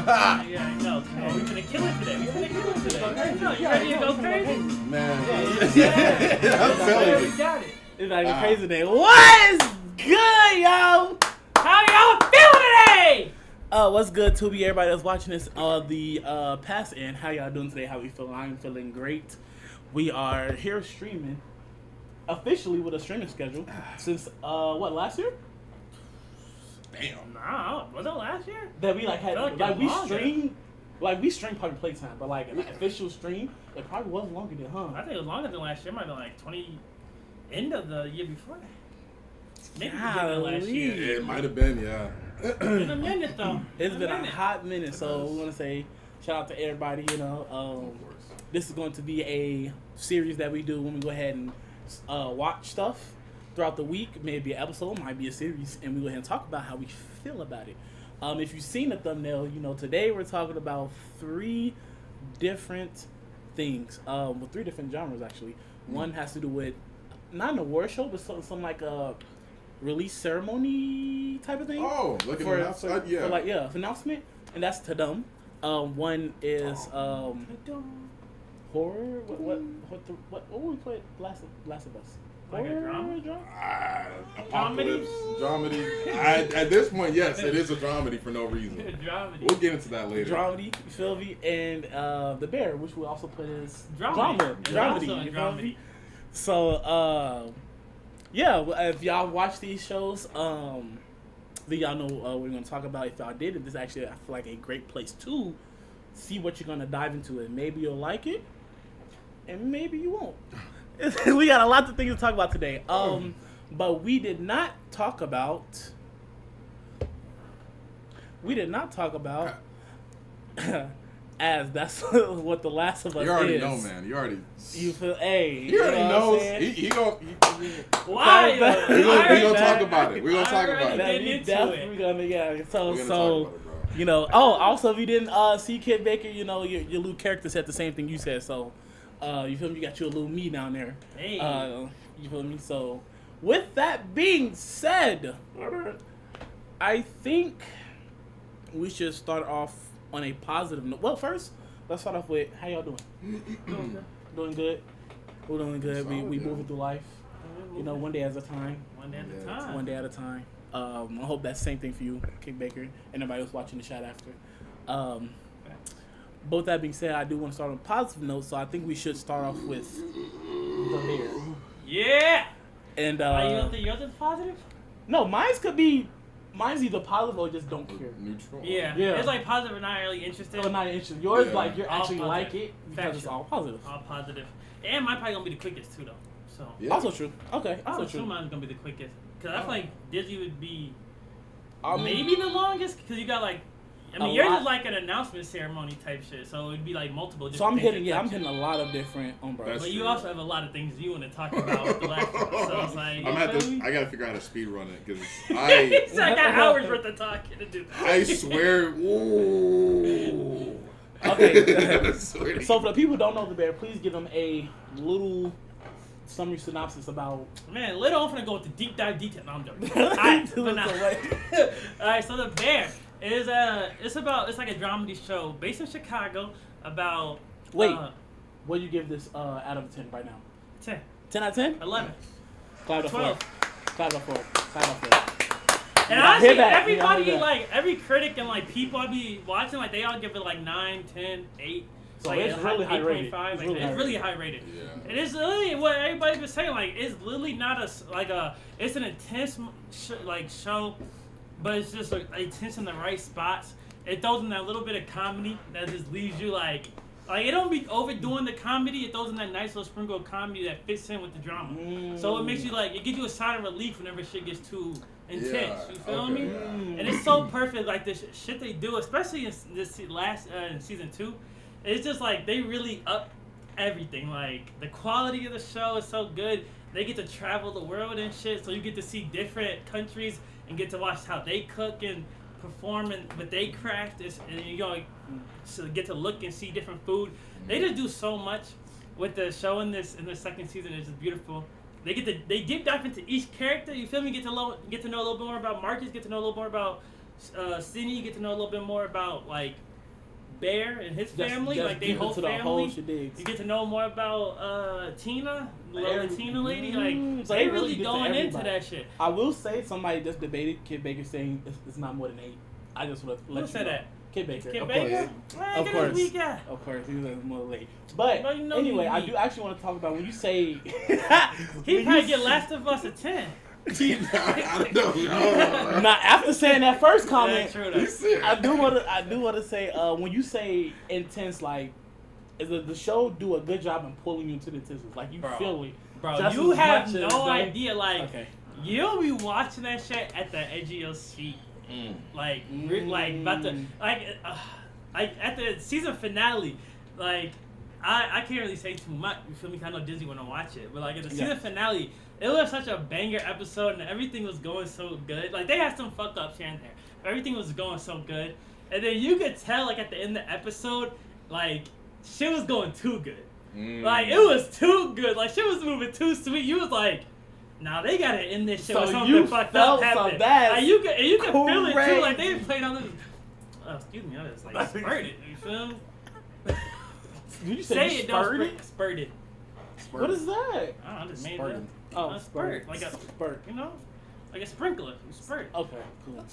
Yeah, no. Oh, we finna kill it today. We finna kill it today. No, you ready to go crazy? Man. Yeah. I'm telling you. We got it. It's like a crazy day. What is good, yo? How y'all feeling today? What's good, Tubi? Everybody that's watching this, the past end. How y'all doing today? How we feeling? I'm feeling great. We are here streaming officially with a streaming schedule since last year? Damn. Nah, was it last year? That we had we stream public playtime, but like an official stream, it probably was longer than I think it was longer than last year. It might have been like 20 end of the year before that. Maybe the last year. Yeah, it might have been, yeah. It's been a minute though. It's been a hot minute, so we want to say shout out to everybody. This is going to be a series that we do when we go ahead and watch stuff throughout the week. Maybe an episode, might be a series, and we go ahead and talk about how we feel about it. If you've seen the thumbnail, today we're talking about 3 different things, with 3 different genres actually. One has to do with not an award show, but some like a release ceremony type of thing. Oh, like an announcement? Yeah. For announcement, and that's Tudum. One is horror. What we played Last of Us? Like a drama? Apocalypse, dramedy. At this point, yes, it is a dramedy for no reason. Dramedy. We'll get into that later. Dramedy, you feel me? And The Bear, which we also put as Dramedy. Dramedy. You feel me? So, if y'all watch these shows, then y'all know what we're going to talk about. If y'all did it, this is actually, I feel like, a great place to see what you're going to dive into. And maybe you'll like it, and maybe you won't. We got a lot of things to talk about today. But we did not talk about as that's what The Last of Us is. You already know, man. You feel, hey. He already knows. He gonna Why? we gonna talk about it. We're gonna talk Already about did. it. Definitely gonna, yeah. We're gonna talk about it, bro. Also, if you didn't see Kid Baker, your little character said the same thing you said, so you feel me? You got your little me down there. Hey. You feel me? So, with that being said, I think we should start off on a positive note. Well, first, let's start off with how y'all doing? Doing good. We're doing good. We moving through life. One day at a time. One day at a time. One day at a time. I hope that's the same thing for you, Kid Baker, and everybody else watching the shot after. Both that being said, I do want to start on a positive note, so I think we should start off with The Bear. Yeah! And you don't think yours is positive? No, mine's either positive or just don't care. Neutral. Yeah. It's like positive and not really interested. Or not interested. Yours, Yeah. you're All actually positive. like it because it's all positive. All positive. And mine probably gonna be the quickest too, though. So. Yeah. Also true. Okay. I Also assume true. mine's gonna be the quickest. Because I feel like Disney would be Um, maybe the longest. Because you got yours is like an announcement ceremony type shit. So it'd be like multiple different So I'm things hitting. that I'm touch hitting a lot of different umbrellas. That's But you true. also have a lot of things you want to talk about with the last one. So it's like, I gotta figure out how to speed run it because I got hours worth of talking to do. I swear. Ooh. Okay. I swear to So for the people who don't know The Bear, please give them a little summary synopsis about. Man, later on, I'm gonna go with the deep dive detail. No, I'm joking. Alright, but now. Alright, so The Bear is it's like a dramedy show based in Chicago about. Wait, what do you give this out of 10 right now? 10, 10 out of 10? 11, 5 out of 4. 12. 5 out of 4. 5 out of 4. And Yeah, honestly, hear that. everybody, Yeah, hear that. every critic and people I be watching, they all give it 9, 10, 8. So it's really high rated. 8.5. It's really high rated. Yeah. And it's literally what everybody's been saying. It's literally not it's an intense show, but it's just intense in the right spots. It throws in that little bit of comedy that just leaves you it don't be overdoing the comedy. It throws in that nice little sprinkle of comedy that fits in with the drama. So it makes you it gives you a sign of relief whenever shit gets too intense. Yeah, You feel okay, me? yeah. And it's so perfect. The shit they do, especially in this last in season 2, it's just they really up everything. The quality of the show is so good. They get to travel the world and shit, so you get to see different countries and get to watch how they cook and perform and what they craft is, and so get to look and see different food. They just do so much with the show in the second season. It's just beautiful. They deep dive into each character. You feel me? Get to know a little bit more about Marcus. Get to know a little more about Sydney. Get to know a little bit more about Bear and his family, just like they deep whole into the family. whole shedigs. You get to know more about Tina, the Latina lady. Like so they they really get to going into everybody. that shit. I will say somebody just debated Kid Baker saying it's not more than 8. I just want to let Who you said know. that? Kid Baker. Kid Of Baker? course. Man, Of get course. this weak guy. Of course, he was a little late. But Bro, you know anyway, he I weak. do actually want to talk about when you say He probably get Last of Us a 10. I don't know. Not after saying that first Yeah, comment. true He though. said- I do want to say when you say intense, like is the show do a good job in pulling you into the tissues, like you Bro. feel it. Bro, Just you as have much no as they- idea. Like, Okay. you'll be watching that shit at the edge of your seat. Like, like about to like at the season finale. Like, I can't really say too much. You feel me? 'Cause I know Disney want to watch it, but like at the season finale, it was such a banger episode, and everything was going so good. Like they had some fuck ups here and there, but everything was going so good. And then you could tell, like at the end of the episode, like shit was going too good. Like it was too good. Like shit was moving too sweet. You was like, nah, they gotta end this shit So or something you fucked felt up happened. that's Like you can feel it too. crazy. Like they played on this. Oh, excuse me, I just like spurted. You feel me? Did you say Say you it, don't spurted? spurted. What is that? I don't know, I just made it up. Spurting. Oh, A spurt, like a spurt. you know, like a sprinkler. You spurt. Okay, cool.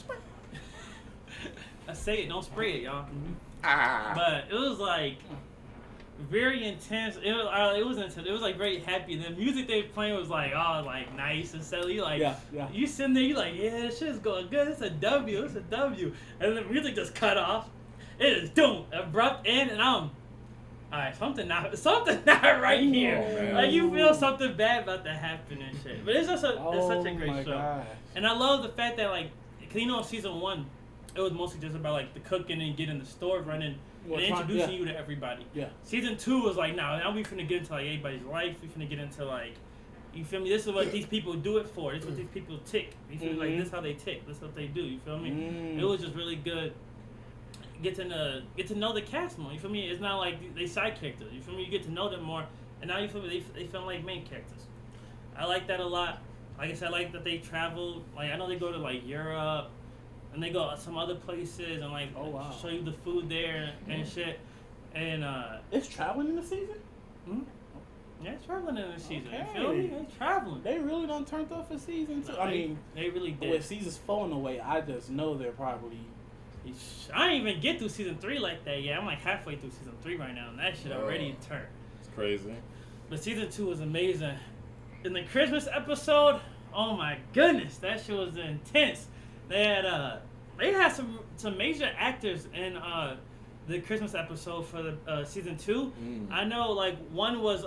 I say it, don't spray it, y'all. Ah. But it was like very intense. It was intense. It was like very happy. The music they were playing was like like nice and silly. Like Yeah. you sitting there, you like this shit's going good. It's a W. It's a W. And the music just cut off. It is abrupt end, and I'm. Alright, something not right here. man. Like you feel something bad about to happen and shit. But it's just it's such a great show. Gosh. And I love the fact that like, cause in season 1, it was mostly just about like the cooking and getting the store running Well, and introducing yeah. you to everybody. Yeah. Season 2 was like, now we finna get into like everybody's life. We finna get into like, you feel me? This is what these people do it for. This is what these people tick. You feel me? Like this is how they tick. This is what they do. You feel me? It was just really good. Get to know the cast more. You feel me? It's not like they side characters. You feel me? You get to know them more, and now you feel me? They feel like main characters. I like that a lot. Like I said, I like that they travel. Like I know they go to like Europe, and they go some other places and like show you the food there and shit. And It's traveling in the season? yeah, traveling in the season. Okay. You feel me? They traveling. They really done turned up for season 2. I mean, they really did. with seasons 4 in the way, I just know they're probably. I didn't even get through season 3 like that yet. I'm like halfway through season 3 right now, and that shit already turned. It's crazy. But season 2 was amazing. In the Christmas episode, oh my goodness, that shit was intense. They had some major actors in the Christmas episode for the season 2. I know like one was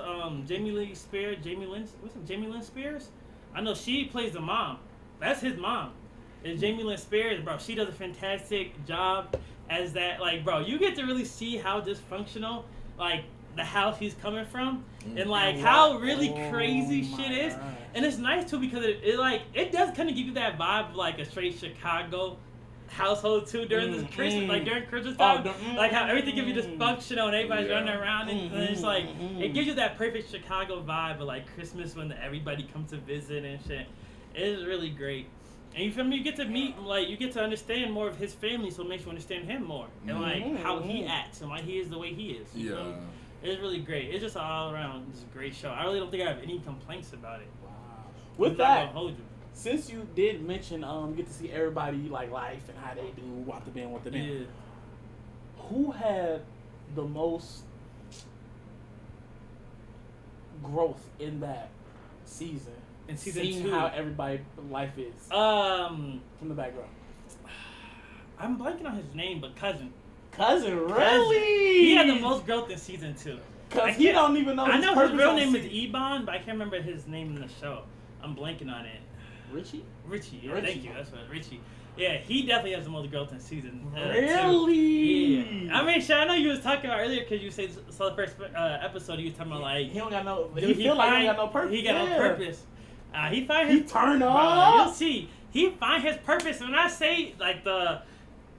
Jamie Lynn Spears. I know she plays the mom. That's his mom. It's Jamie Lynn Spears, bro. She does a fantastic job as that. Like, bro, you get to really see how dysfunctional, like, the house he's coming from, and like how really crazy shit is. gosh. And it's nice too because it does kind of give you that vibe of like a straight Chicago household too during this Christmas, like during Christmas time, like how everything can be dysfunctional and everybody's running around, and it's like it gives you that perfect Chicago vibe of like Christmas when everybody comes to visit and shit. It is really great. And you feel me? You get to meet, like, you get to understand more of his family, so it makes you understand him more. And, like, how he acts and why he is the way he is. You feel me? It's really great. It's just an all-around just great show. I really don't think I have any complaints about it. Wow. With I'm not that, gonna hold you. since you did mention get to see everybody like life and how they do what the band, Yeah. who had the most growth in that season? In season Seeing 2. how everybody life is Um, from the background. I'm blanking on his name, but Cousin. Cousin, really? He had the most growth in season 2. Cause he don't even know. I his know his purpose real on name is scene. Ebon, but I can't remember his name in the show. I'm blanking on it. Richie. Richie, yeah, Richie. thank you. That's right, Richie. Yeah, he definitely has the most growth in season 2. Really? Yeah. I mean, shit, I know you was talking about earlier because you saw the first episode. You was talking about like He don't got no. dude, He feel like he don't got no purpose. He got no Yeah. purpose. He find He his turn bro, up. you'll see. He find his purpose. When I say like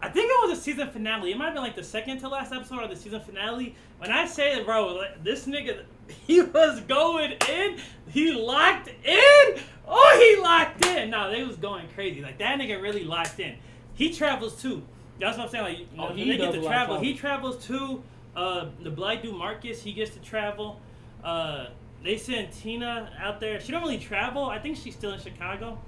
I think it was a season finale. It might have been like the second to last episode of the season finale. When I say it, bro, like, this nigga, he was going in. He locked in. Oh, he locked in. No, they was going crazy. Like that nigga really locked in. He travels too. That's what I'm saying. Like, you know, he they get does to a lot of travel. travel. He travels too. The black dude Marcus, he gets to travel. They send Tina out there. She don't really travel. I think she's still in Chicago,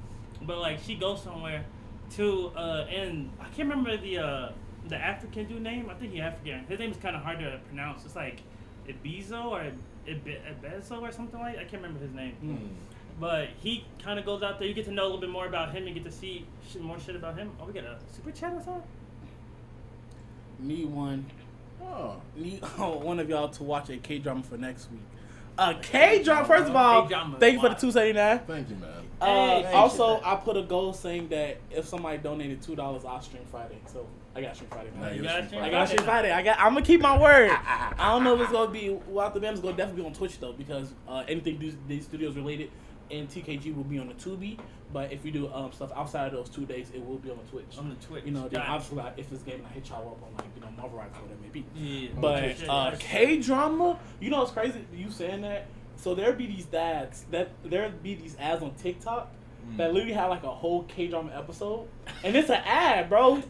but like she goes somewhere to. And I can't remember the African dude name. I think he's African. His name is kind of hard to pronounce. It's like Ibizo or Ebezo or something like that. I can't remember his name. But he kind of goes out there. You get to know a little bit more about him and get to see more shit about him. Oh, we got a super chat or something? Need one. Oh. Need one of y'all to watch a K-drama for next week. K-drama, first of all, K-drama. thank you for the $2.79. Thank you, man. Hey, Also, I put a goal saying that if somebody donated $2, I'll stream Friday. So I got stream Friday. Nah, You you'll got stream you? I got stream Friday. I'm gonna keep my word. I don't know if it's gonna be Without the Band. It's gonna definitely be on Twitch though, because anything these studios related and TKG will be on the Tubi. But if we do stuff outside of those 2 days, it will be on the Twitch. On the Twitch. You know, then Gotcha. obviously like, if it's gaming, I hit y'all up on like Marvel Rights or whatever it may be. Yeah. But K-drama, you know what's crazy? You saying that? So there'd be these ads on TikTok that literally have like a whole K-drama episode, and it's an ad, bro.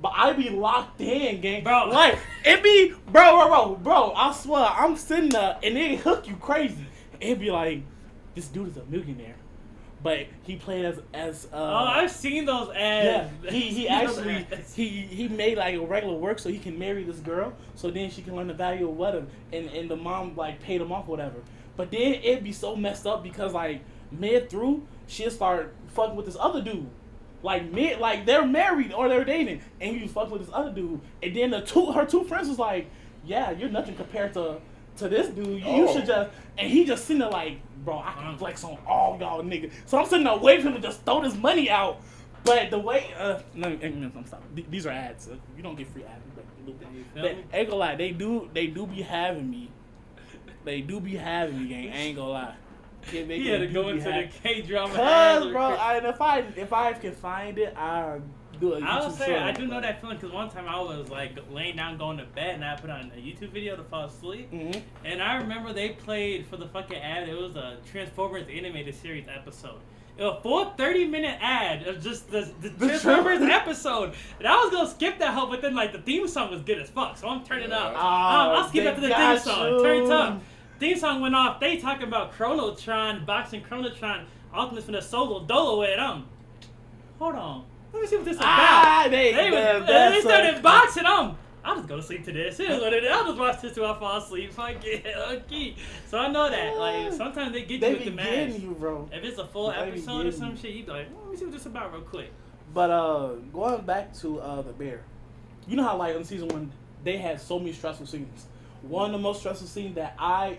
But I be locked in, gang. Bro. Like it be, bro. I swear, I'm sitting there and it hook you crazy. It'd be like, this dude is a millionaire, but he played as I've seen those ads. yeah, he actually he made like a regular work so he can marry this girl, so then she can learn the value of wedding, and the mom like paid him off or whatever. But then it'd be so messed up because like mid through she'll start fucking with this other dude. Like they're married or they're dating, and you fuck with this other dude, and then her two friends was like, yeah, you're nothing compared to this dude. You should just, and he just sitting there like, bro, I can flex on all y'all niggas. So I'm sitting there waiting for him to just throw this money out. But the way, no, I'm sorry. These are ads. You don't get free ads. But ain't gonna lie, they do be having me. They do be having me, gang. I ain't gonna lie. Yeah, He had to go into the K-drama. Cause, bro, if I can find it, I'll do it. I would say I do know that feeling because one time I was like laying down going to bed and I put on a YouTube video to fall asleep. And I remember they played for the fucking ad. It was a Transformers animated series episode. It was a full 30-minute ad of just the Transformers episode. And I was gonna skip that whole, but then like the theme song was good as fuck, so I'm turning up. I'll skip after the theme song. Turn it up. Theme song went off. They talking about Chronotron, boxing Chronotron, Optimus from the solo dolo it. Hold on. Let me see what this is about. They started boxing. I'll just go to sleep to this. It is what it is. I'll just watch this till I fall asleep. Fuck it. Okay. So I know that. Like sometimes they get you with the match. You, bro. If it's a full episode or some shit, you be like, let me see what this is about real quick. But going back to the Bear, you know how like in season 1 they had so many stressful scenes. One of the most stressful scenes that I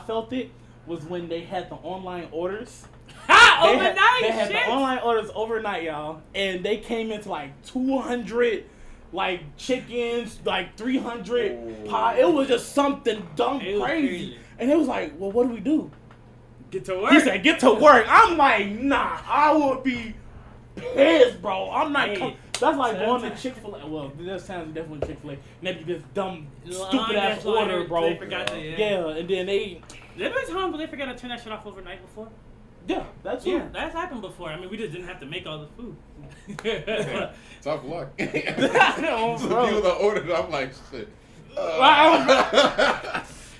felt it was when they had the online orders. Overnight they had shit. the online orders overnight, y'all, and they came into like 200 like chickens, like 300 pie. It was just something dumb crazy. And it was like, well, what do we do? Get to work. He said, get to work. I'm like, nah, I would be pissed, bro. I'm not. That's like going to Chick-fil-A. Well, there's times definitely Chick-fil-A. And they be this dumb, stupid ass order, bro. They forgot to, yeah, and then they. There been times where they forgot to turn that shit off overnight before. Yeah, that's true. Yeah, that's happened before. I mean, we just didn't have to make all the food. Tough luck. No, Some people that ordered, I'm like, shit.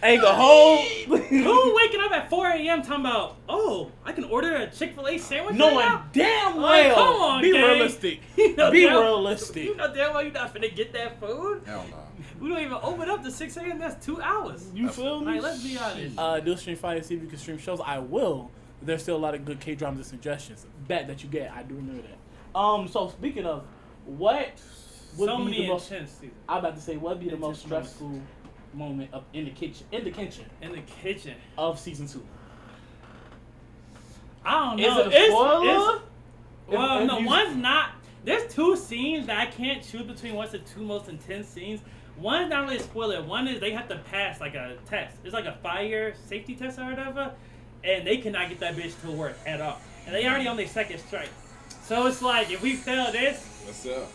Ain't the whole. Who waking up at 4 a.m. talking about, oh, I can order a Chick-fil-A sandwich? Knowing damn well. Come on, be gang. realistic. You know be damn, realistic. You know damn well you're not finna get that food. Hell no. We don't even open up to 6 a.m. That's 2 hours. You feel me? Like, let's be honest. Do a stream Friday, see if you can stream shows. I will. There's still a lot of good K-dramas and suggestions. Bet that you get. I do remember that. So speaking of, what would so be many the most? intense seasons. I'm about to say, what would be the most stressful moment of in the kitchen of season 2? I don't Is know. it a spoiler? Well, no, one's not. There's 2 scenes that I can't choose between what's the 2 most intense scenes. One's not really a spoiler. One is they have to pass like a test. It's like a fire safety test or whatever, and they cannot get that bitch to work at all. And they already on their 2nd strike. So it's like, if we fail this... What's up?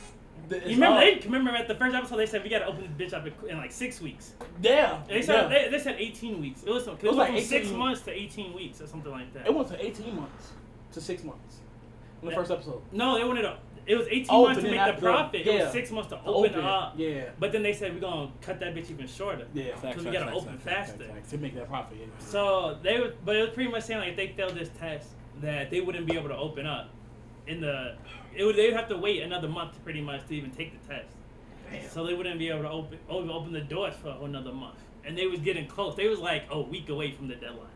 You remember at the first episode they said we gotta open this bitch up in like 6 weeks. Yeah. They said 18 weeks. It was like from 6 months to 18 weeks or something like that. It went to 18 months to 6 months in the first episode. No, they wanted it was 18 Oh, months but to then make the after- profit. It yeah. was 6 months to open Open, up. yeah. But then they said we're gonna cut that bitch even shorter. Yeah, facts, Because we facts, gotta facts, open facts, faster. facts, to make that profit. Yeah. So but it was pretty much saying like if they failed this test, that they wouldn't be able to open up. They'd have to wait another month pretty much to even take the test. Damn. So they wouldn't be able to open the doors for another month. And they was getting close. They was like a week away from the deadline.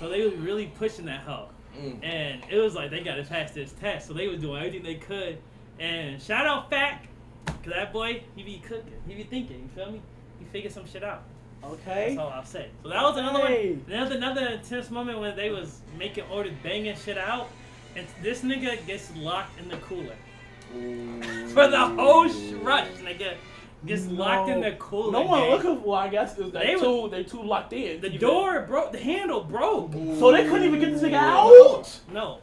So they was really pushing that hoe. And it was like they got to pass this test. So they was doing everything they could. And shout out Fat, because that boy, he be cooking. He be thinking, you feel me? He figured some shit out. Okay. That's all I'll say. So that was another Hey. one. That was another intense moment when they was making orders, banging shit out. And this nigga gets locked in the cooler. For the whole rush, nigga. Gets locked in the cooler. No one gang. looking for. I guess is they too locked in. The door broke. The handle broke. So they couldn't even get this nigga out. No,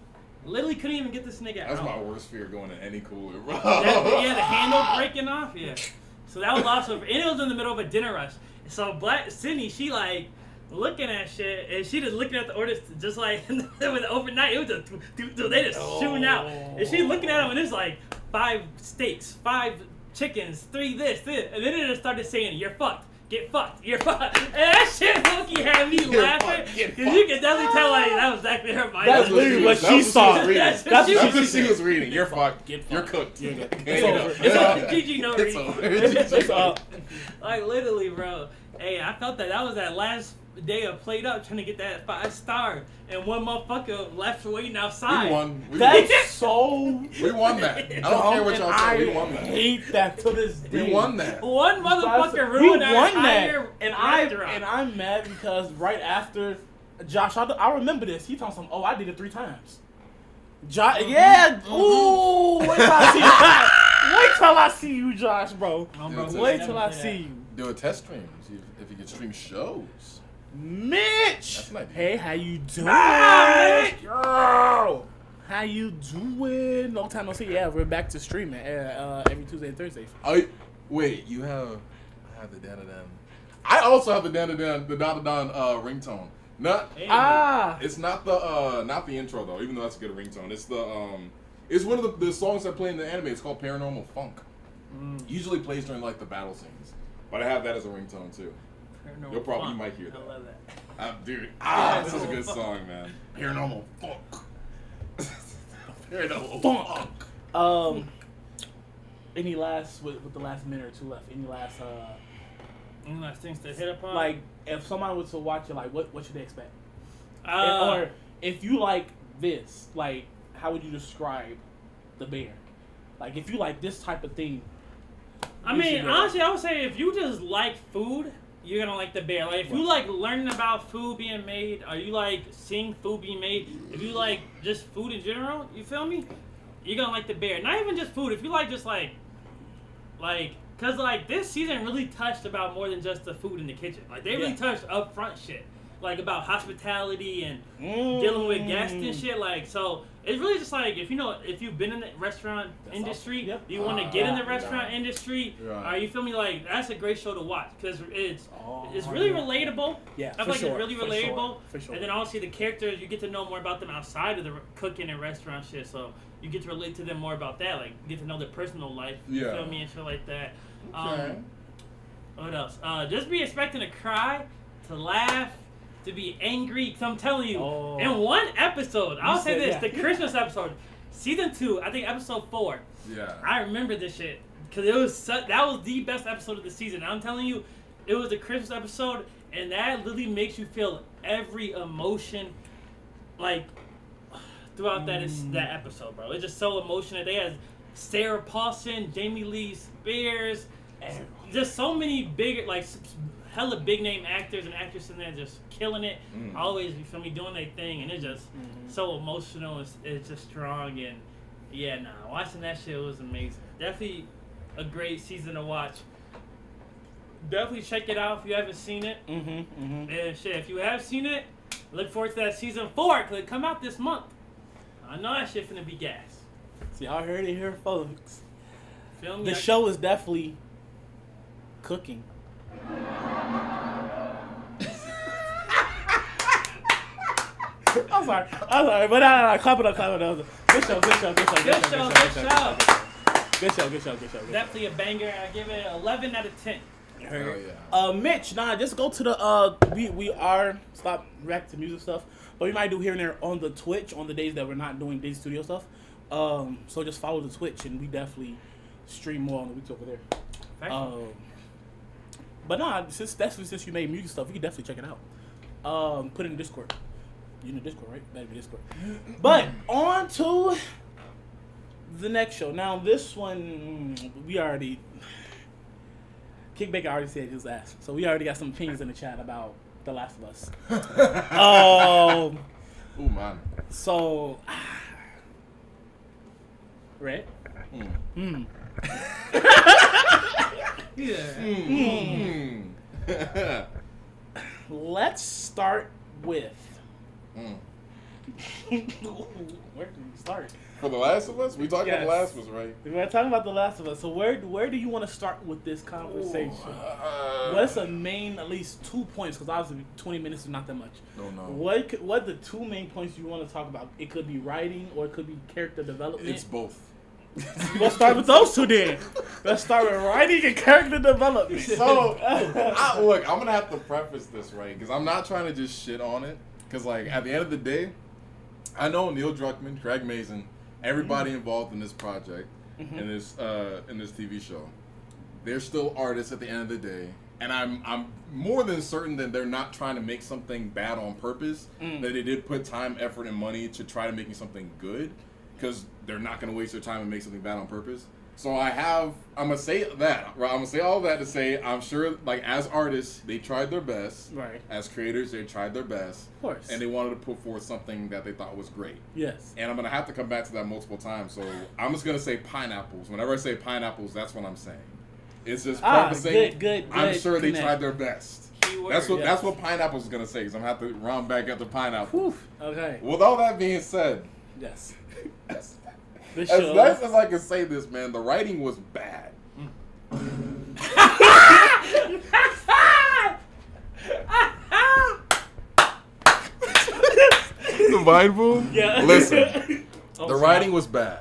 literally couldn't even get this nigga out. That's my worst fear going to any cooler, bro. Yeah, the handle breaking off. Yeah. So that was also, and it was in the middle of a dinner rush. So Black Sydney, she like looking at shit, and she just looking at the orders, just like with overnight. It was just they just shooting out, and she looking at them, and it's like 5 steaks, 5 chickens, 3 this, and then it just started saying, "You're fucked. Get fucked. You're fucked." And that shit low-key had me laughing. Because you can definitely tell like that was exactly her mind. That's literally what she saw. That's what she was reading. You're fucked. You're cooked. It's over. It's over. GG no It's reason. over. It's up. Like literally, bro. Hey, I felt that was that last day of played up trying to get that 5-star, and one motherfucker left waiting outside. We won. That's so. We won that. I don't care what y'all say. We won I that. hate that to this day. We won that. One motherfucker We ruined our won entire that, restaurant. and I'm mad because right after Josh, I remember this. He told me, "Oh, I did it 3 times." Josh, yeah. Ooh, wait till I see you. Wait till I see you, Josh, bro. Wait till I see you. Do a test stream. See if you can stream shows. Mitch. That's an idea. Hey, how you doing? Hi. Girl. How you doing? Long time no see. Yeah, we're back to streaming every Tuesday and Thursday. Wait, you have I have the Dan. I also have the Dan ringtone. It's not the intro though. Even though that's a good ringtone, it's one of the songs that play in the anime. It's called Paranormal Funk. Usually plays during like the battle scenes, but I have that as a ringtone too. You might hear that. I love that. Dude, this is a good song, man. Paranormal Funk. Paranormal Funk. Any last with the last minute or 2 left? Any last Any last things to hit upon? like if someone was to watch it, like what should they expect? or Or if you like this, like how would you describe the bear? Like if you like this type of thing. I mean, honestly, I would say if you just like food, you're gonna like the bear. Like if you like learning about food being made, or you like seeing food being made, if you like just food in general, you feel me? You're gonna like the bear. Not even just food. If you like just like, cause like this season really touched about more than just the food in the kitchen. Like they really touched upfront shit, like about hospitality and dealing with guests and shit. Like so, it's really just like if you've been in the restaurant industry, you want to get in the restaurant industry, you feel me? Like that's a great show to watch because it's really relatable. Yeah, I feel like it's really for relatable. sure. And then obviously the characters, you get to know more about them outside of the cooking and restaurant shit. So you get to relate to them more about that. Like you get to know their personal life. You feel me and shit like that. Okay. What else? Just be expecting to cry, to laugh, to be angry. Cause I'm telling you, in one episode, I'll say this: the Christmas episode, season 2, I think episode 4. Yeah. I remember this shit because it was that was the best episode of the season. I'm telling you, it was the Christmas episode, and that literally makes you feel every emotion, like throughout that episode, bro. It's just so emotional. They had Sarah Paulson, Jamie Lee Spears, just so many big, like hella big name actors and actresses in there just killing it. Always, you feel me, doing their thing, and it's just so emotional. It's just strong, and watching that shit was amazing. Definitely a great season to watch. Definitely check it out if you haven't seen it. And shit, if you have seen it, look forward to that season 4 because it come out this month. I know that shit finna be gas. See, y'all heard it here, folks. Feel me? The show is definitely cooking. I'm sorry, but clap it up. Good show. Definitely a banger. I give it 11 out of 10. Oh, Mitch, just go to the we are stop back to music stuff, but we might do here and there on the Twitch on the days that we're not doing Day Studio stuff. So just follow the Twitch and we definitely stream more on the weeks over there. But since you made music stuff, you can definitely check it out. Put it in Discord. You in the Discord, right? That'd be Discord. But on to the next show. Now this one we already. Kickbaker already said his ass, so we already got some opinions in the chat about The Last of Us. Oh man. So, Red. Yeah. Let's start with. Where do we start? For The Last of Us? We talking about The Last of Us, right? We're talking about The Last of Us. So where do you want to start with this conversation? What's the main, at least 2 points? Because obviously 20 minutes is not that much. No. What are the two main points you want to talk about? It could be writing or it could be character development. It's both. Let's start with those two then. Let's start with writing and character development. So, look, I'm going to have to preface this, right? Because I'm not trying to just shit on it. Because, like, at the end of the day, I know Neil Druckmann, Craig Mazin, everybody involved in this project, in this TV show, they're still artists at the end of the day, and I'm more than certain that they're not trying to make something bad on purpose. That they did put time, effort, and money to try to make something good, because they're not going to waste their time and make something bad on purpose. So I'm gonna say that, right? I'm gonna say all that to say I'm sure, like, as artists, they tried their best. Right. As creators, they tried their best. Of course. And they wanted to put forth something that they thought was great. Yes. And I'm gonna have to come back to that multiple times. So I'm just gonna say pineapples. Whenever I say pineapples, that's what I'm saying. It's just prefacing. Good. I'm sure they tried their best. Keyword. That's what pineapples is gonna say. Because I'm gonna have to round back up to pineapple. Okay. With all that being said, Yes. as nice as I can say this, man, the writing was bad. The Vine Boom? Yeah. Listen, the writing was bad.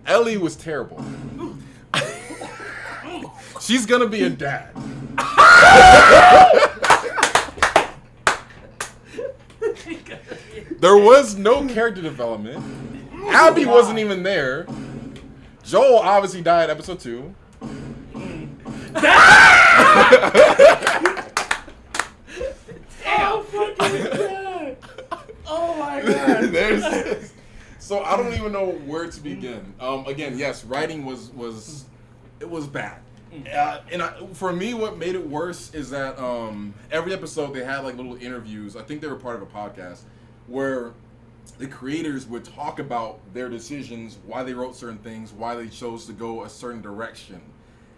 Ellie was terrible. She's gonna be a dad. There was no character development. Abby wasn't even there. Joel obviously died episode 2. Oh my god. So I don't even know where to begin. Again, yes, writing was bad. For me, what made it worse is that every episode they had like little interviews. I think they were part of a podcast where the creators would talk about their decisions, why they wrote certain things, why they chose to go a certain direction.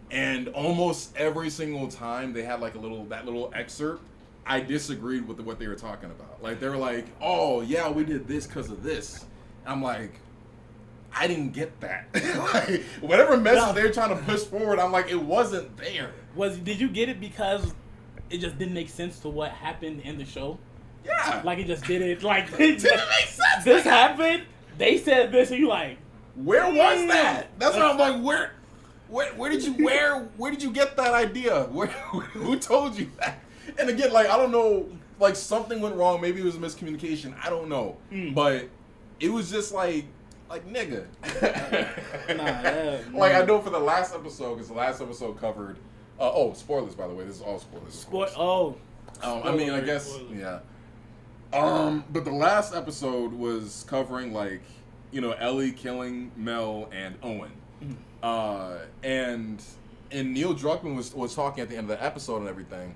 And almost every single time they had like that little excerpt, I disagreed with what they were talking about. Like, they were like, oh yeah, we did this because of this. I'm like, I didn't get that. Like, whatever message they're trying to push forward, I'm like, it wasn't there. Did you get it because it just didn't make sense to what happened in the show? Yeah. Like, it just didn't, like, It didn't make sense. This happened, they said this, and you like, where was that? That's what I'm like, where did you get that idea? Who told you that? And again, like, I don't know, like, something went wrong, maybe it was a miscommunication, I don't know. But it was just like nigga. Like, I know for the last episode, because the last episode covered spoilers, by the way, this is all spoilers. I mean, I guess, yeah. But the last episode was covering, like, you know, Ellie killing Mel and Owen. And Neil Druckmann was talking at the end of the episode and everything.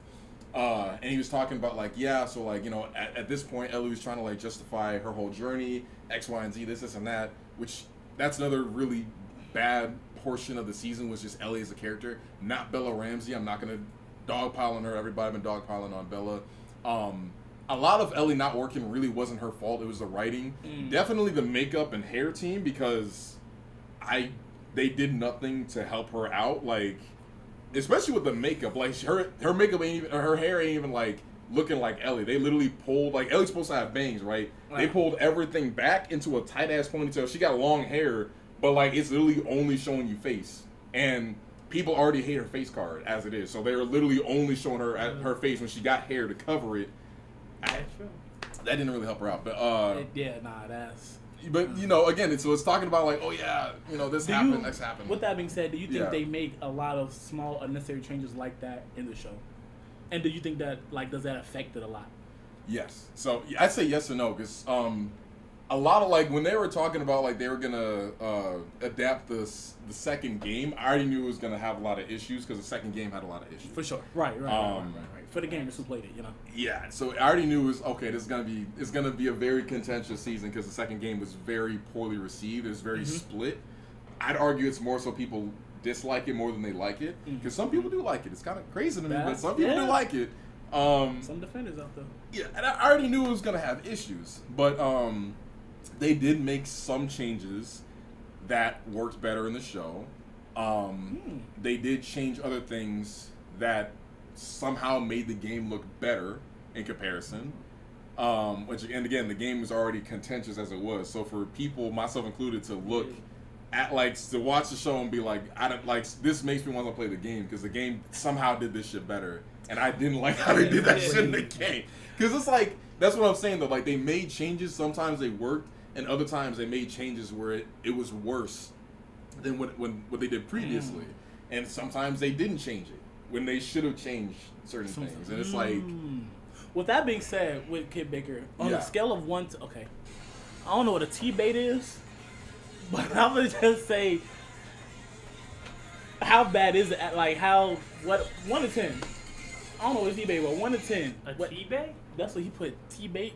And he was talking about, like, yeah, so, like, you know, at this point, Ellie was trying to, like, justify her whole journey, X, Y, and Z, this, and that, which that's another really bad portion of the season, was just Ellie as a character, not Bella Ramsey. I'm not going to dogpile on her. Everybody been dogpiling on Bella. A lot of Ellie not working really wasn't her fault. It was the writing. Definitely the makeup and hair team, because they did nothing to help her out. Like, especially with the makeup. Like, her makeup ain't even, her hair ain't even, like, looking like Ellie. They literally pulled, like, Ellie's supposed to have bangs, right? They pulled everything back into a tight-ass ponytail. She got long hair, but, like, it's literally only showing you face. And people already hate her face card as it is. So they were literally only showing her her face when she got hair to cover it. That's true. That didn't really help her out. But, that's... But, you know, again, so it's talking about, like, oh, yeah, you know, this happened, this happened. With that being said, do you think they make a lot of small, unnecessary changes like that in the show? And do you think that, like, does that affect it a lot? Yes. So, I'd say yes or no, because a lot of, like, when they were talking about, like, they were going to adapt the second game, I already knew it was going to have a lot of issues, because the second game had a lot of issues. For sure. Right. For the gamers who played it, you know. Yeah, so I already knew it was, okay, this is gonna be a very contentious season, because the second game was very poorly received. It was very split. I'd argue it's more so people dislike it more than they like it, because some people do like it. It's kind of crazy to me, but some people do like it. Some defenders out there. Yeah, and I already knew it was gonna have issues, but they did make some changes that worked better in the show. They did change other things that somehow made the game look better in comparison. Which, and again, the game was already contentious as it was. So for people, myself included, to look at, like, to watch the show and be like, I don't like this, makes me want to play the game, because the game somehow did this shit better, and I didn't like how they did that shit in the game. Because it's like, that's what I'm saying though. Like, they made changes. Sometimes they worked, and other times they made changes where it was worse than what they did previously. And sometimes they didn't change it when they should have changed certain things. And it's like... With that being said, with Kid Baker, on a scale of 1 to... Okay. I don't know what a T-bait is, but I'm going to just say... How bad is it? Like, how... What? 1 to 10. I don't know what a T-bait was. 1 to 10. A T-bait? That's what he put. T-bait,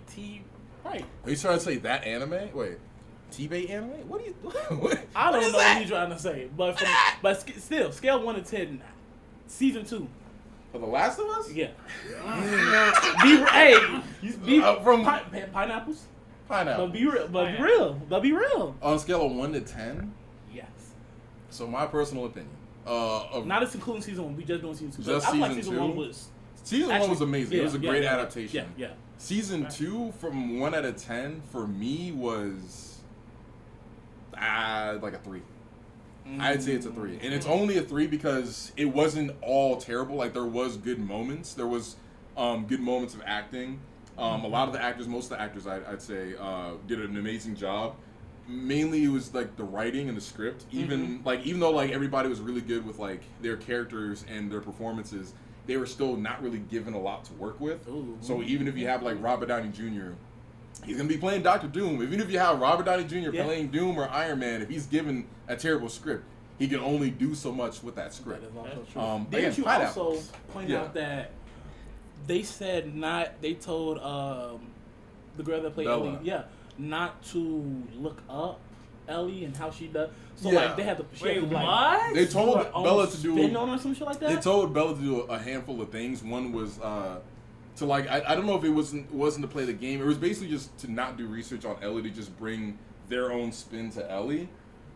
Right. Are you trying to say that anime? Wait. T-bait anime? What are you... I don't know what he's trying to say. But still, scale 1 to 10... Season 2. For The Last of Us? Yeah. From pineapples? Pineapple. But be real. But be real. On a scale of 1 to 10? Yes. So my personal opinion. Not as including season 1. We just doing season 2. Just season 2? Season 1 was... Season 1 was amazing. Yeah, it was a great adaptation. Yeah. Season 2, from 1 out of 10, for me, was... like a 3. I'd say it's a 3. And it's only a 3 because it wasn't all terrible. Like, there was good moments. There was good moments of acting. A lot of the actors, most of the actors, I'd say, did an amazing job. Mainly, it was, like, the writing and the script. Even though, like, everybody was really good with, like, their characters and their performances, they were still not really given a lot to work with. So even if you have, like, Robert Downey Jr., he's going to be playing Dr. Doom. Even if you have Robert Downey Jr. playing Doom or Iron Man, if he's given a terrible script, he can only do so much with that script. That is also true. Didn't you also point out that they said they told the girl that played Bella. Ellie, not to look up Ellie and how she does. So like they had to. What? They told Bella to do. On or some shit like that. They told Bella to do a handful of things. One was to, like, I don't know if it wasn't to play the game. It was basically just to not do research on Ellie, to just bring their own spin to Ellie.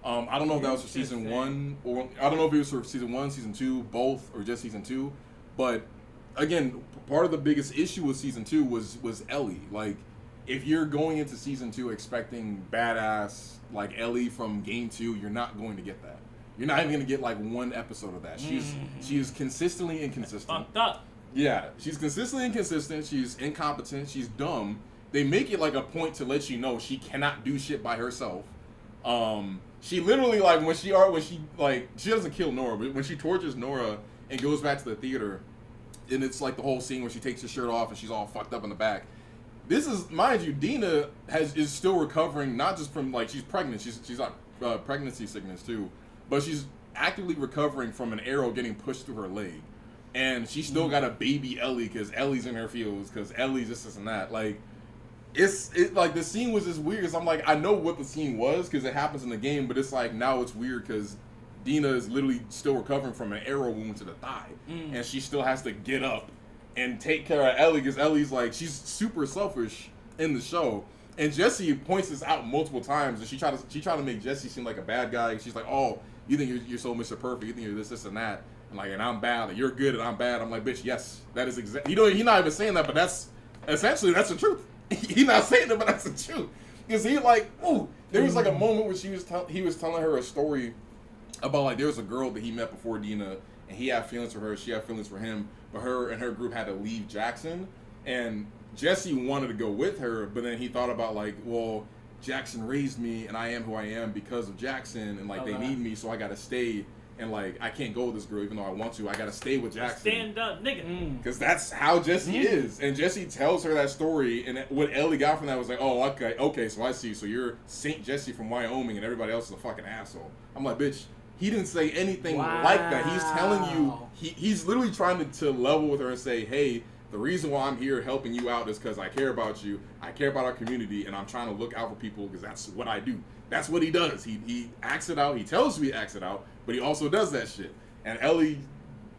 I don't know if that was for season 1, or I don't know if it was for season 1, season 2, both, or just season 2. But again, part of the biggest issue with season 2 was Ellie. Like, if you're going into season 2 expecting badass like Ellie from game 2, you're not going to get that. You're not even going to get like one episode of that. She is consistently inconsistent. Fucked up. Yeah, she's consistently inconsistent. She's incompetent. She's dumb. They make it like a point to let you know she cannot do shit by herself. She literally, like, when she doesn't kill Nora, but when she tortures Nora and goes back to the theater, and it's like the whole scene where she takes her shirt off and she's all fucked up in the back. This is, mind you, Dina is still recovering, not just from, like, she's pregnant. She's got pregnancy sickness too, but she's actively recovering from an arrow getting pushed through her leg. And she still got a baby Ellie because Ellie's in her feels, because Ellie's this and that. Like, like, the scene was just weird, because I'm like, I know what the scene was because it happens in the game, but it's like, now it's weird because Dina is literally still recovering from an arrow wound to the thigh, and she still has to get up and take care of Ellie, because Ellie's like, she's super selfish in the show. And Jesse points this out multiple times, and she tried to make Jesse seem like a bad guy. She's like, oh, you think you're so Mr. Perfect, you think you're this, and that, and I'm bad, like you're good and I'm bad. I'm like, bitch, yes, that is exactly. He's not even saying that, but that's essentially that's the truth. He's not saying that, but that's the truth. Because there was like a moment where he was telling her a story about like there was a girl that he met before Dina, and he had feelings for her, she had feelings for him, but her and her group had to leave Jackson, and Jesse wanted to go with her, but then he thought about like, well, Jackson raised me, and I am who I am because of Jackson, and like they need me, so I gotta stay, and like I can't go with this girl even though I want to. I gotta stay with Jackson. Stand up, nigga. Because that's how Jesse is, and Jesse tells her that story, and what Ellie got from that was like, oh, okay, so I see. So you're Saint Jesse from Wyoming, and everybody else is a fucking asshole. I'm like, bitch. He didn't say anything like that. He's telling you, he's literally trying to level with her and say, hey, the reason why I'm here helping you out is because I care about you, I care about our community, and I'm trying to look out for people because that's what I do. That's what he does. He acts it out. He tells you he acts it out, but he also does that shit. And Ellie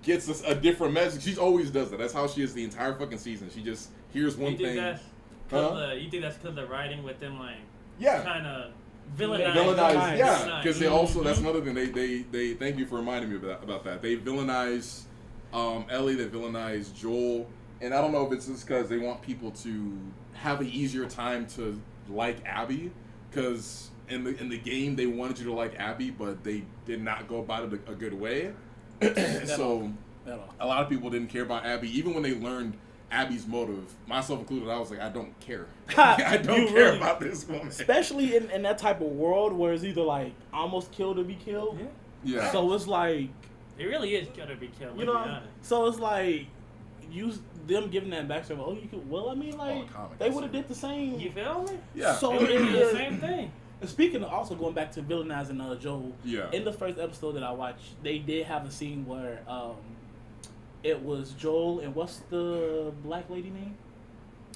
gets us a different message. She always does that. That's how she is the entire fucking season. She just hears one thing. You think that's because the writing with them, like, kind of villainize, yeah, because they also, that's another thing, they thank you for reminding me about that. They villainize Ellie, they villainize Joel, and I don't know if it's just because they want people to have an easier time to like Abby, because in the game they wanted you to like Abby, but they did not go about it a good way. So a lot of people didn't care about Abby, even when they learned Abby's motive, myself included. I was like, I don't care. I don't care about this woman. Especially in that type of world where it's either like almost kill to be killed. Yeah. So it's like it really is kill to be killed. You know. So it's like them giving that backstory. Oh, you could. Well, I mean, like they would have did the same. You feel me? Yeah. So it did the same thing. Speaking of also going back to villainizing Joel. Yeah. In the first episode that I watched, they did have a scene where it was Joel and what's the black lady name?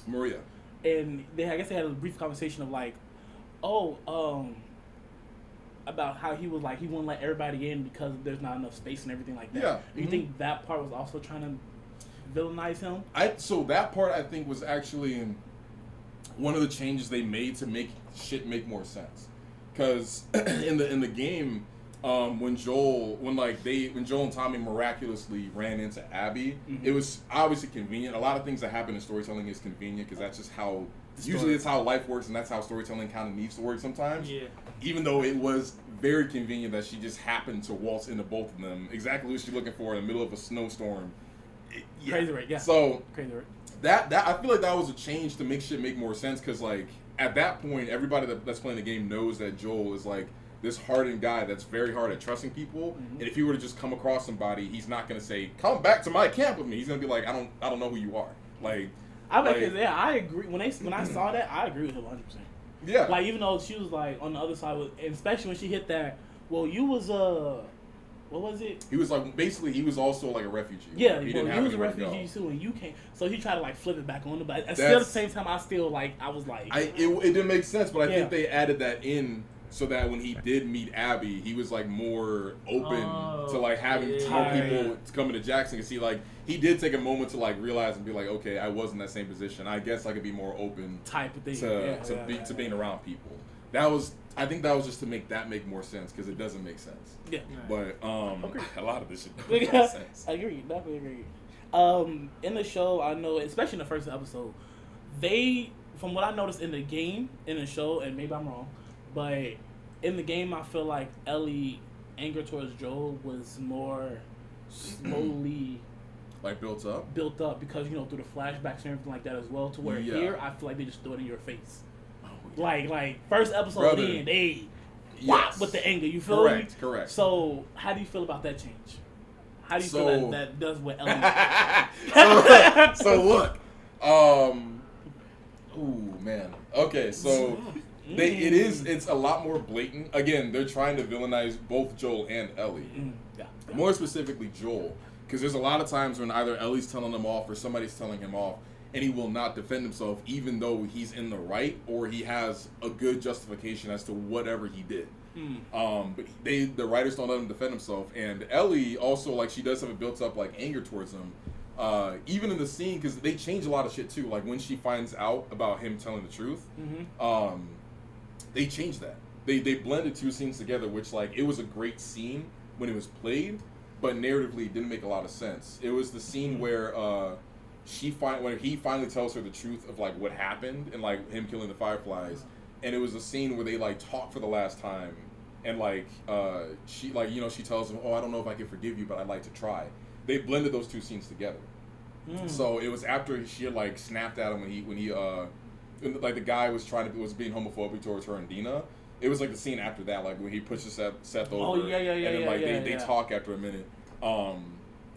Maria. And I guess they had a brief conversation of like, about how he was like he wouldn't let everybody in because there's not enough space and everything like that. Yeah. Do you think that part was also trying to villainize him? So that part I think was actually one of the changes they made to make shit make more sense. Because in the game. When Joel and Tommy miraculously ran into Abby, it was obviously convenient. A lot of things that happen in storytelling is convenient because that's just how usually it's how life works, and that's how storytelling kind of needs to work sometimes. Yeah. Even though it was very convenient that she just happened to waltz into both of them, exactly what she's looking for in the middle of a snowstorm. Crazy, right? Yeah. So crazy, right? That I feel like that was a change to make shit make more sense because like at that point, everybody that's playing the game knows that Joel is like this hardened guy that's very hard at trusting people, and if he were to just come across somebody, he's not gonna say, "Come back to my camp with me." He's gonna be like, "I don't know who you are." Like, I agree. When I saw that, I agree with him 100%. Yeah. Like even though she was like on the other side, and especially when she hit that. Well, you was what was it? He was like basically he was also like a refugee. Yeah, he was a refugee too, and you came. So he tried to like flip it back on him, but at the same time, I still like I was like, it didn't make sense, but I think they added that in. So that when he did meet Abby, he was like more open to like having more people coming to Jackson. Because he did take a moment to like realize and be like, okay, I was in that same position. I guess I could be more open type of thing to being around people. I think that was just to make that make more sense because it doesn't make sense. Yeah, but a lot of this shit doesn't make sense. I agree, definitely agree. In the show, I know, especially in the first episode, from what I noticed in the game, in the show, and maybe I'm wrong. But in the game, I feel like Ellie's anger towards Joel was more slowly built up because through the flashbacks and everything like that as well. To where here, I feel like they just threw it in your face. Oh, yeah. Like first episode, they with the anger. You feel me? Correct. So how do you feel about that change? How do you feel that does what Ellie? So look, ooh man. Okay, so. It's a lot more blatant. Again, they're trying to villainize both Joel and Ellie. More specifically Joel. Because there's a lot of times when either Ellie's telling him off or somebody's telling him off, and he will not defend himself even though he's in the right or he has a good justification as to whatever he did. But the writers don't let him defend himself. And Ellie also, she does have a built up, anger towards him. Even in the scene, because they change a lot of shit too. Like when she finds out about him telling the truth, they changed that. they blended two scenes together, which like it was a great scene when it was played, but narratively it didn't make a lot of sense. It was the scene where when he finally tells her the truth of like what happened and like him killing the Fireflies, and it was a scene where they like talk for the last time, and like she like she tells him, oh, I don't know if I can forgive you, but I'd like to try. They blended those two scenes together. So it was after she had like snapped at him when he like the guy was being homophobic towards her and Dina. It was like the scene after that, like when he pushes Seth over. And then like they talk after a minute.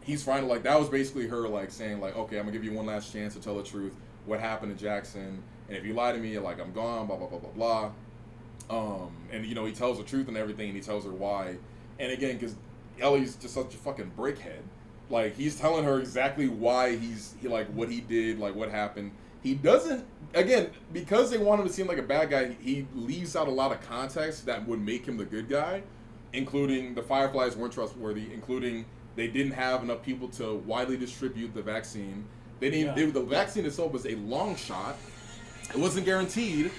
He's finally like, that was basically her like saying like, okay, I'm gonna give you one last chance to tell the truth. What happened to Jackson? And if you lie to me, like I'm gone. Blah blah blah blah blah. And he tells the truth and everything, and he tells her why. And again, because Ellie's just such a fucking brickhead. Like he's telling her exactly why he like what he did, like what happened. He doesn't, again, because they want him to seem like a bad guy, he leaves out a lot of context that would make him the good guy, including the Fireflies weren't trustworthy, including they didn't have enough people to widely distribute the vaccine. The vaccine itself was a long shot. It wasn't guaranteed,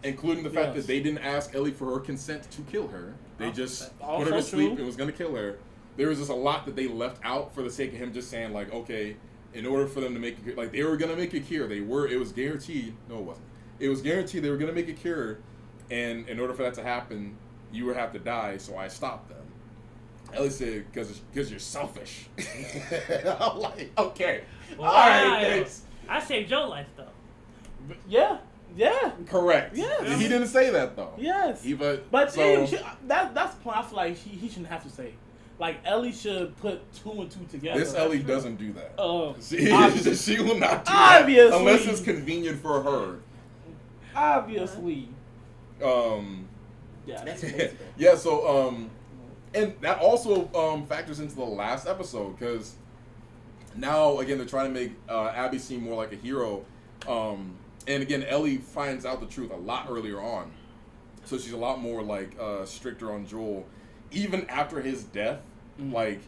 including the fact that they didn't ask Ellie for her consent to kill her. They just put her to sleep and was going to kill her. There was just a lot that they left out for the sake of him just saying, like, okay, in order for them to make it, like, they were going to make a cure. It was guaranteed. No, it wasn't. It was guaranteed they were going to make a cure, and in order for that to happen, you would have to die, so I stopped them. Ellie said, because you're selfish. I'm like, okay. Wow. All right, thanks. I saved your life, though. Yeah. Correct. Yes. He didn't say that, though. Yes. That's the point I feel like he shouldn't have to say. Like, Ellie should put two and two together. This Ellie doesn't do that. She will not do obviously. that unless it's convenient for her. Obviously. Yeah, that's amazing. Yeah, so, and that also factors into the last episode, because now, again, they're trying to make Abby seem more like a hero. And again, Ellie finds out the truth a lot earlier on. So she's a lot more, like, stricter on Joel. Even after his death, like,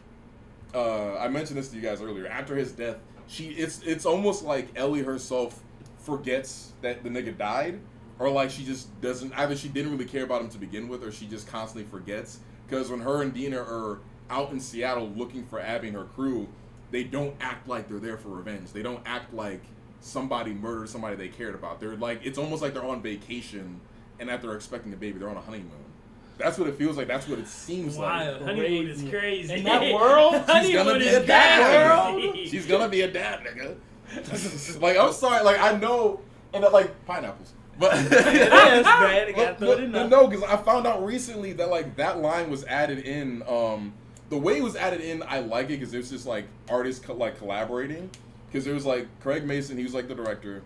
I mentioned this to you guys earlier. After his death, it's almost like Ellie herself forgets that the nigga died, or like she just doesn't. Either she didn't really care about him to begin with, or she just constantly forgets. Because when her and Dina are out in Seattle looking for Abby and her crew, they don't act like they're there for revenge. They don't act like somebody murdered somebody they cared about. They're like, it's almost like they're on vacation, and that they're expecting a baby. They're on a honeymoon. That's what it feels like. That's what it seems like. Wow, honeymoon is crazy. In that world, she's gonna be a dad. She's gonna be a dad, nigga. Like, I'm sorry. Like, I know, and like pineapples, but no, because I found out recently that like that line was added in. The way it was added in, I like it because it was just like artists like collaborating. Because there was like Craig Mason, he was like the director,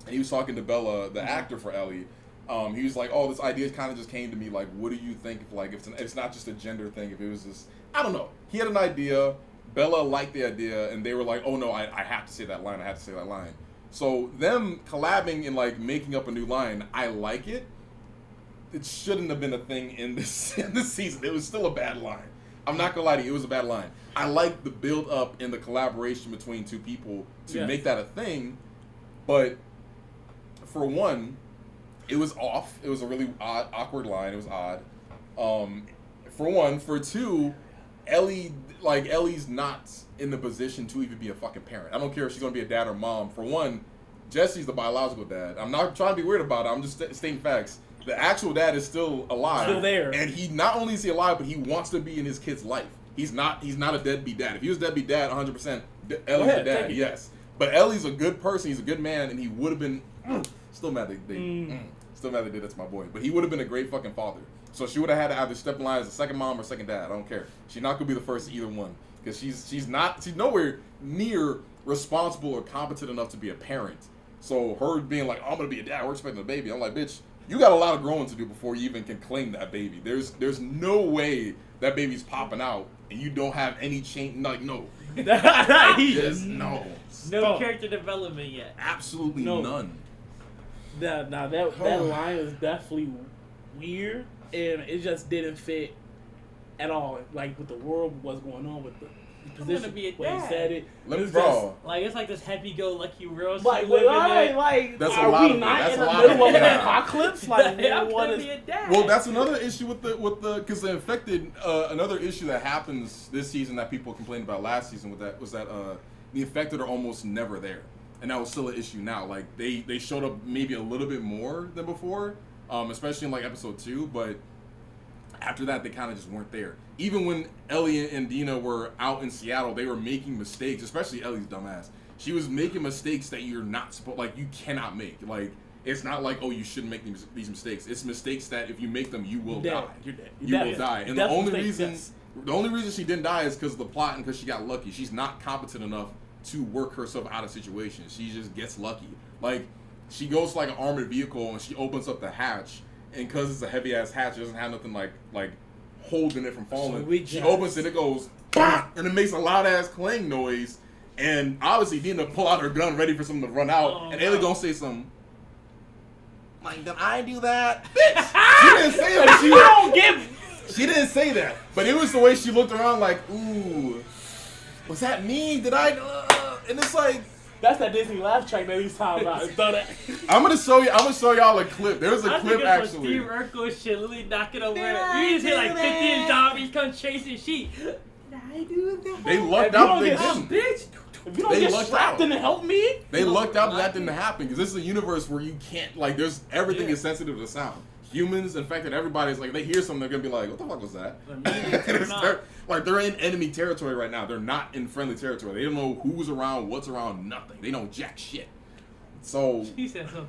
and he was talking to Bella, the actor for Ellie. He was like, oh, this idea kind of just came to me, like, what do you think if, like, if it's not just a gender thing, if it was just, I don't know. He had an idea, Bella liked the idea, and they were like, oh, no, I have to say that line, So them collabing and, like, making up a new line, I like it. It shouldn't have been a thing in this season. It was still a bad line. I'm not gonna lie to you, it was a bad line. I like the build-up and the collaboration between two people to make that a thing, but for one, it was off. It was a really awkward line. It was odd. For one. For two, Ellie's not in the position to even be a fucking parent. I don't care if she's going to be a dad or mom. For one, Jesse's the biological dad. I'm not trying to be weird about it. I'm just stating facts. The actual dad is still alive. Still there. And he not only is he alive, but he wants to be in his kid's life. He's not a deadbeat dad. If he was a deadbeat dad, 100%, Ellie's the dad, yes. But Ellie's a good person. He's a good man, and he would have been... Still mad they did that to my boy. But he would have been a great fucking father. So she would have had to either step in line as a second mom or second dad. I don't care. She's not going to be the first to either one. Because she's nowhere near responsible or competent enough to be a parent. So her being like, oh, I'm going to be a dad, we're expecting a baby. I'm like, bitch, you got a lot of growing to do before you even can claim that baby. There's no way that baby's popping out and you don't have any change. Like, no. Just no. No character development yet. Absolutely none. That line is definitely weird, and it just didn't fit at all. Like with the world, what's going on with the position, gonna be a where he dad. said it. Let me, It's bro. Like it's like this happy-go-lucky world. Like, she living in. like, That's a are lot we of it. not That's in a the lot middle of of it. an apocalypse? Like, I'm what gonna is? be a dad. Well, that's another issue with the because the infected. Another issue that happens this season that people complained about last season was that the infected are almost never there, and that was still an issue now. Like they showed up maybe a little bit more than before, especially in like episode 2, but after that they kind of just weren't there. Even when Ellie and Dina were out in Seattle, they were making mistakes, especially Ellie's dumbass. She was making mistakes that you're not supposed, like you cannot make. Like it's not like, oh, you shouldn't make these mistakes. It's mistakes that if you make them, you will die. You're dead. You will die. And the only mistakes, reason she didn't die is because of the plot and because she got lucky. She's not competent enough to work herself out of situations. She just gets lucky. Like she goes to like an armored vehicle and she opens up the hatch, and because it's a heavy ass hatch, it doesn't have nothing like holding it from falling. She opens it, it goes, bah! And it makes a loud ass clang noise. And obviously Dina pull out her gun ready for something to run out, and Ellie gonna say something. Like, did I do that? Bitch! She didn't say that. You don't give. She didn't say that. But it was the way she looked around like, ooh, was that me? Did I? And it's like, That's that Disney laugh track that he's talking about. Throw that. I'm gonna show y'all a clip. There's a clip actually. actually. Steve Urkel shit, literally knocking over. I You just hear like do 15 that? zombies come chasing sheep. Did I do that? They lucked If you out don't they get didn't. Bitch. If you don't They get lucked strapped out. in to help me, They lucked out that didn't happen because this is a universe where you can't like. There's everything is sensitive to sound. Humans, infected, everybody's like they hear something, they're gonna be like, "What the fuck was that?" They're in enemy territory right now. They're not in friendly territory. They don't know who's around, what's around, nothing. They don't jack shit. So He said so.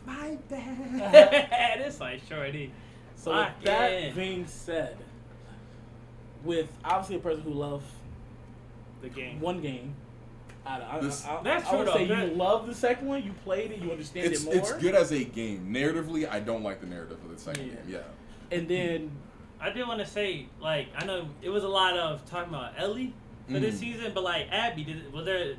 My bad. It's like shorty. So with that being said, with obviously a person who loves The game. one game, That's I true would though. say you love the second one, you played it, you understand it more. it's good as a game. Narratively, I don't like the narrative of the second game. Yeah. And then I did want to say, like, I know it was a lot of talking about Ellie for this season, but like Abby, did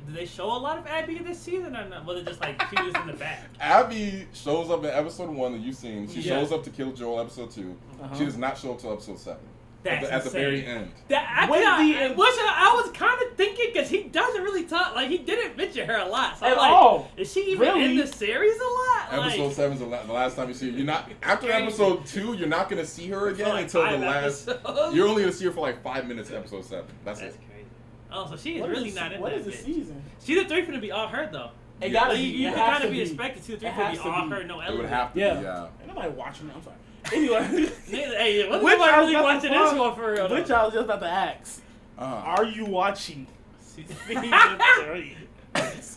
they show a lot of Abby this season or not? Was it just like she was in the back? Abby shows up in episode 1 that you've seen. She Yeah. shows up to kill Joel episode 2. She does not show up till episode 7. That's at the very end. I was kind of thinking because he doesn't really talk. Like he didn't mention her a lot. So At I'm like, all. is she even Really? in the series a lot? Episode Like, 7 is the last time you see her. You're not after Crazy. episode 2. You're not gonna see her again like until the 5 last. episodes. You're only gonna see her for like 5 minutes in episode 7. That's That's it. crazy. Oh, so she is what really is not in what that is the bitch. season? Season 3 finna be all her though. It gotta Like, be. you It can has kind to of be be. expected season 3 It finna has be to all be. her, no It would Ellie. have to Yeah. be. Yeah. Ain't nobody watching it. I'm sorry. Anyway, Hey, what Which am I I really was watching about to this one for real? which I was just about to ask. Are you watching season 3?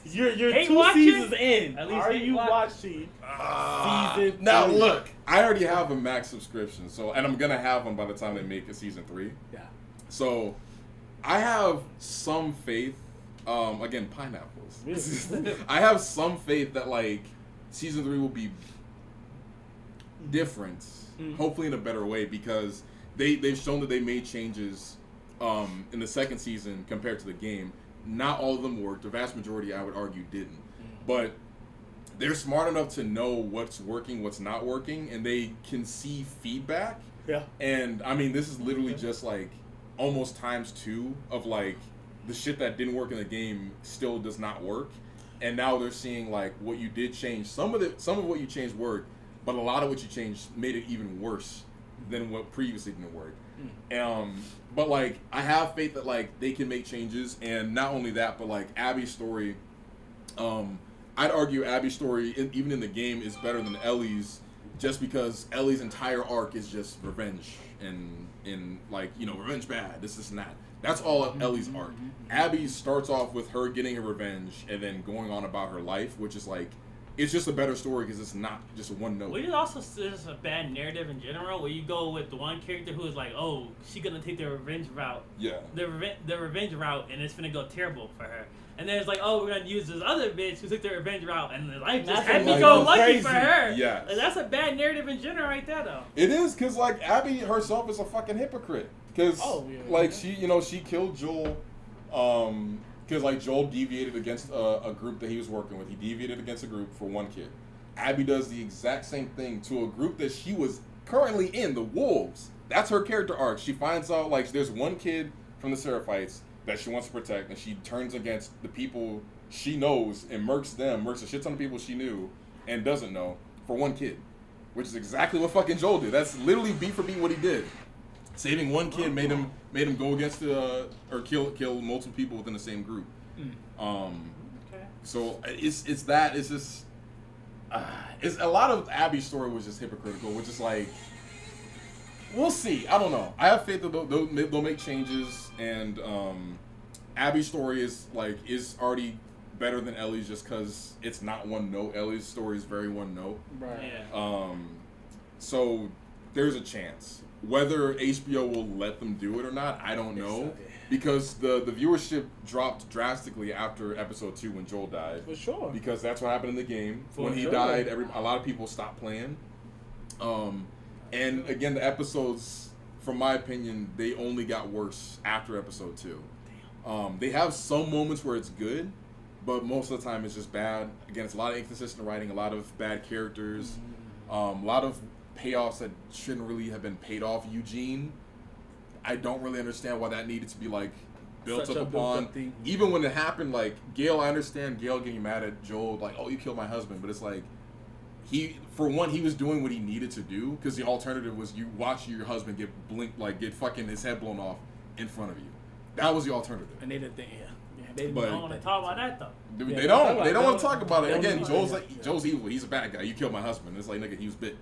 You're Hate 2 watching? seasons in. At least Are hate you watch. watching season 3? Now look, I already have a Max subscription, so and I'm gonna have one by the time they make a season 3. Yeah. So I have some faith. Again, pineapples. Really? I have some faith that like season 3 will be different, hopefully in a better way, because they've shown that they made changes in the second season compared to the game. Not all of them worked. The vast majority, I would argue, didn't. But they're smart enough to know what's working, what's not working, and they can see feedback. Yeah. And I mean, this is literally just like almost times 2 of like the shit that didn't work in the game still does not work. And now they're seeing like what you did change. Some of what you changed worked, but a lot of what you changed made it even worse than what previously didn't work. But like I have faith that like they can make changes, and not only that, but like Abby's story, I'd argue Abby's story even in the game is better than Ellie's, just because Ellie's entire arc is just revenge and like, you know, revenge bad, this and that. That's all of Ellie's arc. Abby starts off with her getting her revenge and then going on about her life, which is like, it's just a better story because it's not just a one note. Well, it also is a bad narrative in general, where you go with the one character who is like, oh, she's gonna take the revenge route. Yeah. The revenge route, and it's gonna go terrible for her. And then it's like, oh, we're gonna use this other bitch who took the revenge route, and the life just happy-go-lucky for her. Yeah. Like, that's a bad narrative in general, right there, though. It is, because like Abby herself is a fucking hypocrite. Because like she killed Joel, because like Joel deviated against a group that he was working with. He deviated against a group for one kid. Abby does the exact same thing to a group that she was currently in, the Wolves, That's her character arc. She finds out like there's one kid from the Seraphites that she wants to protect, and she turns against the people she knows and murks a shit ton of people she knew and doesn't know for one kid, which is exactly what fucking Joel did. That's literally beat for beat what he did. Saving one kid made him go against or kill multiple people within the same group. So it's just it's a lot of Abby's story was just hypocritical, which is like, we'll see. I don't know. I have faith that they'll make changes, and Abby's story is already better than Ellie's just because it's not one note. Ellie's story is very one note. Right. Yeah. So there's a chance. Whether HBO will let them do it or not, I don't know. Because the viewership dropped drastically after episode 2 when Joel died. For sure. Because that's what happened in the game. When he died, a lot of people stopped playing. And again, the episodes, from my opinion, they only got worse after episode 2. They have some moments where it's good, but most of the time it's just bad. Again, it's a lot of inconsistent writing, a lot of bad characters, a lot of payoffs that shouldn't really have been paid off. Eugene, I don't really understand why that needed to be like built Such up a upon. built-up thing. Even when it happened, like Gail, I understand Gail getting mad at Joel, like, oh, you killed my husband, but it's like he was doing what he needed to do, because the alternative was you watch your husband get fucking his head blown off in front of you. That was the alternative. And they didn't think, They don't want to talk about that though. They don't want to talk about it. Again, Joel's evil. He's a bad guy. You killed my husband. It's like, nigga, he was bit.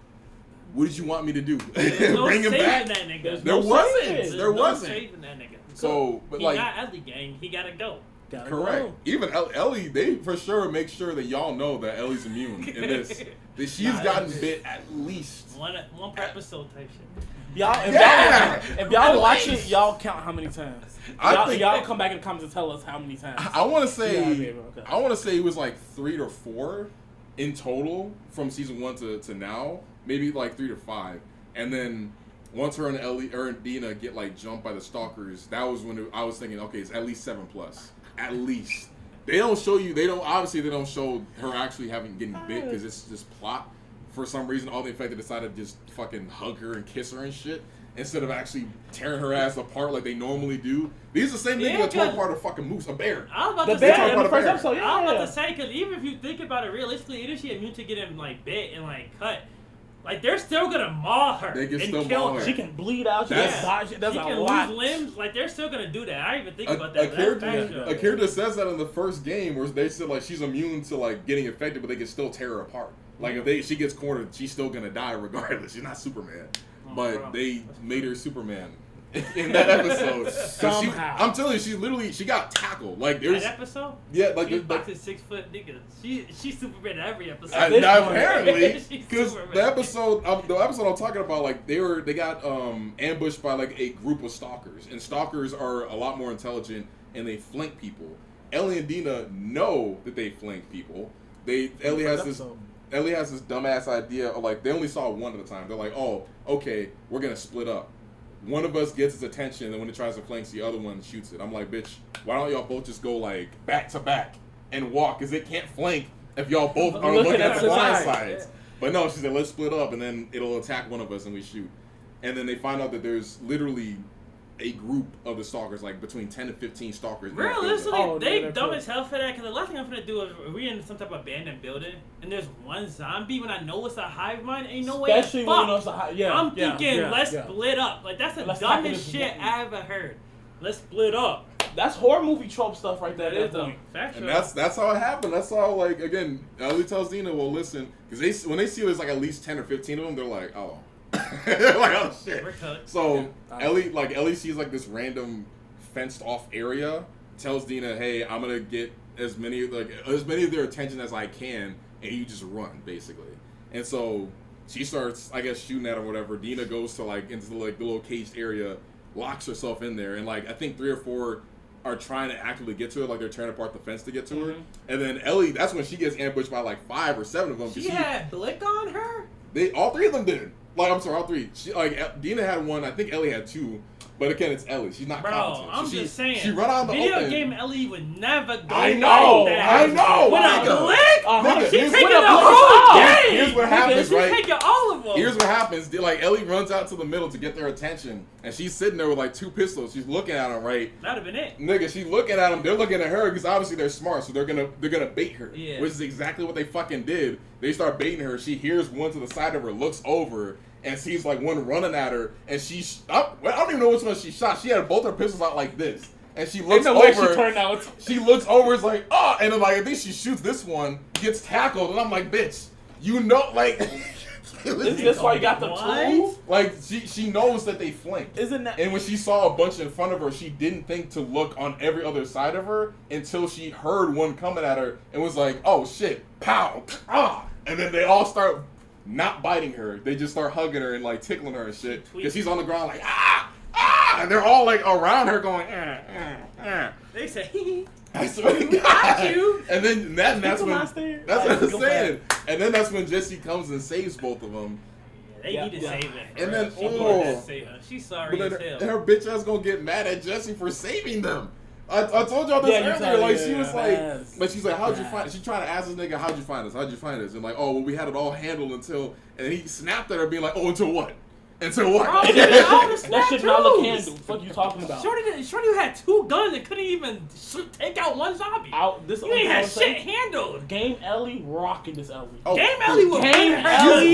What did you want me to do? Bring him back? That nigga. There wasn't. There wasn't. Saving that nigga. So, but he like, got Ellie gang. He gotta go. Correct. Even Ellie, they for sure make sure that y'all know that Ellie's immune in this. That she's gotten bit at least one per episode type shit. If y'all watch it, y'all count how many times. Y'all come back in the comments and tell us how many times. I want to say it was like 3 to 4 in total from season 1 to now. Maybe like 3 to 5, and then once her and Ellie and Dina get like jumped by the stalkers, that was when I was thinking, okay, it's at least 7+. At least they don't show show her actually getting bit, because it's just plot. For some reason, all the infected decided to just fucking hug her and kiss her and shit, instead of actually tearing her ass apart like they normally do. These are the same niggas that tore apart a fucking moose, a bear. I was about to say, in the first episode, I was about to say, because even if you think about it realistically, isn't she immune to getting like bit and like cut? Like, they're still gonna maul her and kill her. She can bleed out. She can lose limbs. Like, they're still gonna do that. I didn't even think about that. A character says that in the first game, where they said like she's immune to like getting infected, but they can still tear her apart. Like, if she gets cornered, she's still gonna die regardless. She's not Superman, but they made her Superman in that episode. Somehow. I'm telling you, she got tackled. Like, there's that episode. Yeah, like she's boxing 6 foot nigga. She's Superman in every episode. Apparently, because the episode I'm talking about, like they got ambushed by like a group of stalkers, and stalkers are a lot more intelligent and they flank people. Ellie and Dina know that they flank people. Ellie has this dumbass idea of like, they only saw one at a time. They're like, oh, okay, we're gonna split up. One of us gets its attention, and when it tries to flank, the other one shoots it. I'm like, bitch, why don't y'all both just go like back to back and walk? Because it can't flank if y'all both are looking at the blind sides. But no, she said, let's split up, and then it'll attack one of us, and we shoot. And then they find out that there's literally a group of the stalkers, like between 10 to 15 stalkers. Realistically, they dumb as hell for that, because the last thing I'm gonna do is we in some type of abandoned building and there's one zombie when I know it's a hive mind, ain't no way. Especially when it's a hive. I'm thinking, let's split up. Like, that's the dumbest shit I ever heard. Let's split up. That's horror movie trope stuff right there. That is though. And that's how it happened. That's how, like, again, Ellie tells Dina, well, listen, because when they see there's like at least 10 or 15 of them, they're like, oh. They're like, oh shit. So Ellie sees like this random fenced off area, tells Dina, hey, I'm gonna get as many of their attention as I can, and you just run, basically. And so she starts, I guess, shooting at him or whatever. Dina goes to like into the little caged area, locks herself in there, and like I think 3 or 4 are trying to actively get to her, like they're tearing apart the fence to get to her. And then Ellie, that's when she gets ambushed by like 5 or 7 of them. She had Blick on her? All 3 of them did. Like, I'm sorry, all 3. Dina had 1. I think Ellie had 2. But again, it's Ellie. She's not competent. I'm just saying. She run out of the video game Ellie would never go I know. With a Blick? Nigga, She's taking the whole game. Here's what happens, right? She's taking all of unbelievable. Here's what happens. Like, Ellie runs out to the middle to get their attention, and she's sitting there with like 2 pistols. She's looking at them, right? That'd have been it. Nigga, she's looking at them. They're looking at her because obviously they're smart, so they're gonna bait her. Yeah. Which is exactly what they fucking did. They start baiting her. She hears one to the side of her, looks over, and sees like one running at her, and I don't even know which one she shot. She had both her pistols out like this. And she looks over. She turned out. She looks over. It's like, oh, and then like I think she shoots this one, gets tackled, and I'm like, bitch, you know, like, is this why you got the tools? Like she knows that they flanked. Isn't that? And when she saw a bunch in front of her, she didn't think to look on every other side of her until she heard one coming at her and was like, oh shit, pow, ah, and then they all start not biting her. They just start hugging her and like tickling her and shit because she's on the ground like ah. And they're all like around her going, They say, I swear to God. And then that's when that's what I'm saying. And then that's when Jesse comes and saves both of them. They need to save it. And then she's sorry as hell. And her bitch ass gonna get mad at Jesse for saving them. I told y'all this earlier. Like she was like, but she's like, how'd you find? She trying to ask this nigga, how'd you find us? How'd you find us? And like, oh, well, we had it all handled until, and he snapped at her, being like, oh, until what? Until what? Bro, that shit not look handled. What you talking about? Shorty had 2 guns and couldn't even take out one zombie. You ain't had shit handled. Game Ellie rocking this Ellie. Oh, Game Ellie was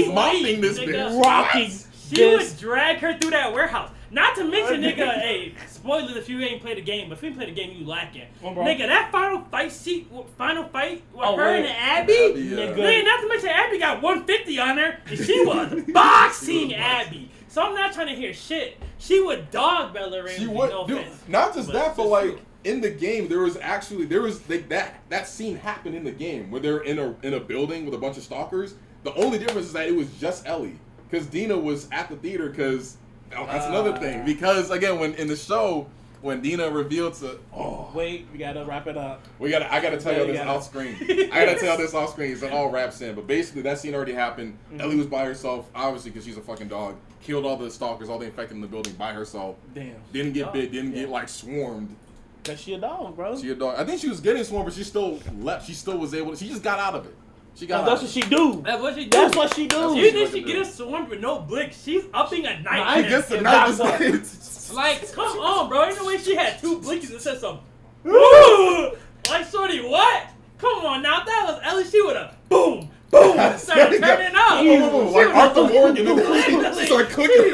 mopping this bitch. Rocking. She would drag her through that warehouse. Not to mention, nigga, hey, spoilers if you ain't played the game, but if you ain't played the game, you lacking. Nigga, that final fight with her and Abby, nigga, not to mention Abby got 150 on her, and she was boxing Abby. So I'm not trying to hear shit. She would dog Bella Ramsey. She would, no dude. offense. Not just that, but like in the game, there was that scene happened in the game where they're in a building with a bunch of stalkers. The only difference is that it was just Ellie, because Dina was at the theater. Because that's another thing. Because again, when in the show, when Dina revealed to wait, we gotta wrap it up. I gotta tell you this off screen. I gotta tell this off screen. So it all wraps in. But basically, that scene already happened. Mm-hmm. Ellie was by herself, obviously, because she's a fucking dog. Killed all the stalkers, all the infected in the building by herself. Damn. Didn't get bit. Didn't get like swarmed. Cause she a dog, bro. She a dog. I think she was getting swarmed, but she still left. She still was able to. She just got out of it. She got. That's what she do. That's what she do. That's what she do. Even if she get a swarm with no blick, she's upping a knife. I guess the knife is like, come on, bro. Ain't no way she had 2 blickies and said some. Like, shorty, what? Come on now. If that was Ellie, she would have boom. Boom! Started turning up. Like Arthur Morgan. She started cooking.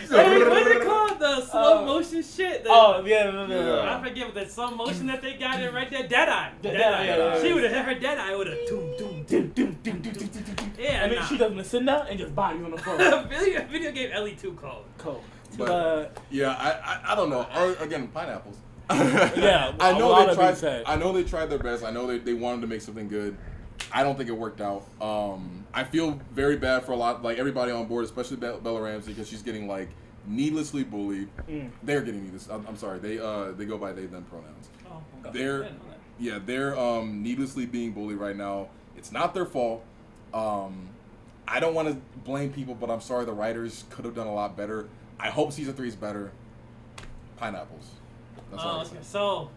Hey, what's it called? The slow motion shit? Yeah. I forget what the slow motion that they got in right there. Deadeye. Deadeye. She would have hit her Deadeye. Would have doom. Yeah. And then she doesn't sit down and just body on the floor. Video game Ellie 2 cold. But, I don't know. Again, pineapples. Yeah. I know they tried their best. I know they wanted to make something good. I don't think it worked out. I feel very bad for a lot, like everybody on board, especially Bella Ramsey, because she's getting like needlessly bullied. They're getting needless. I'm sorry. They go by they them pronouns. Oh, okay. They're needlessly being bullied right now. It's not their fault. I don't want to blame people, but I'm sorry. The writers could have done a lot better. I hope season 3 is better. Pineapples. That's all. Okay. So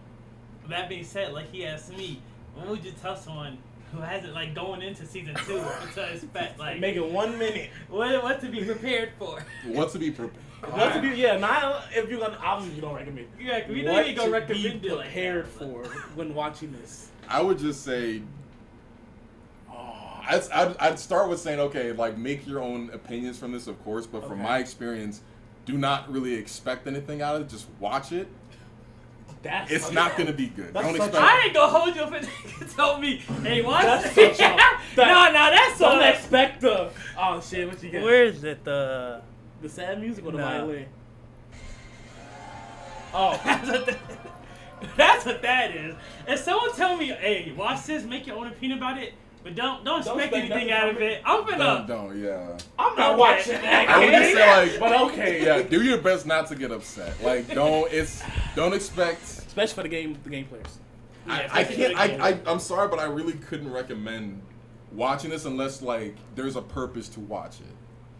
that being said, like he asked me, when would you tell someone who hasn't like going into season 2 to expect like make it 1 minute? What to be prepared for? What to be prepared? What to be? Not if you're gonna obviously you don't recommend. Yeah, we don't even go recommend be it prepared for when watching this. I would just say, I'd start with saying, okay, like make your own opinions from this, of course, but from my experience, do not really expect anything out of it. Just watch it. It's not gonna be good. Don't expect. I ain't gonna hold you if it told me, hey, watch it. No, that's so. Don't expect the. Oh shit! What you got? Where is it? The sad music or the violin? Oh, that's what that is. If someone tell me, hey, watch this, make your own opinion about it, but don't expect anything out of it. I'm I'm not watching that. I would just say like, but okay. Yeah, do your best not to get upset. Like, don't expect. Especially for the game players. I'm sorry, but I really couldn't recommend watching this unless like there's a purpose to watch it.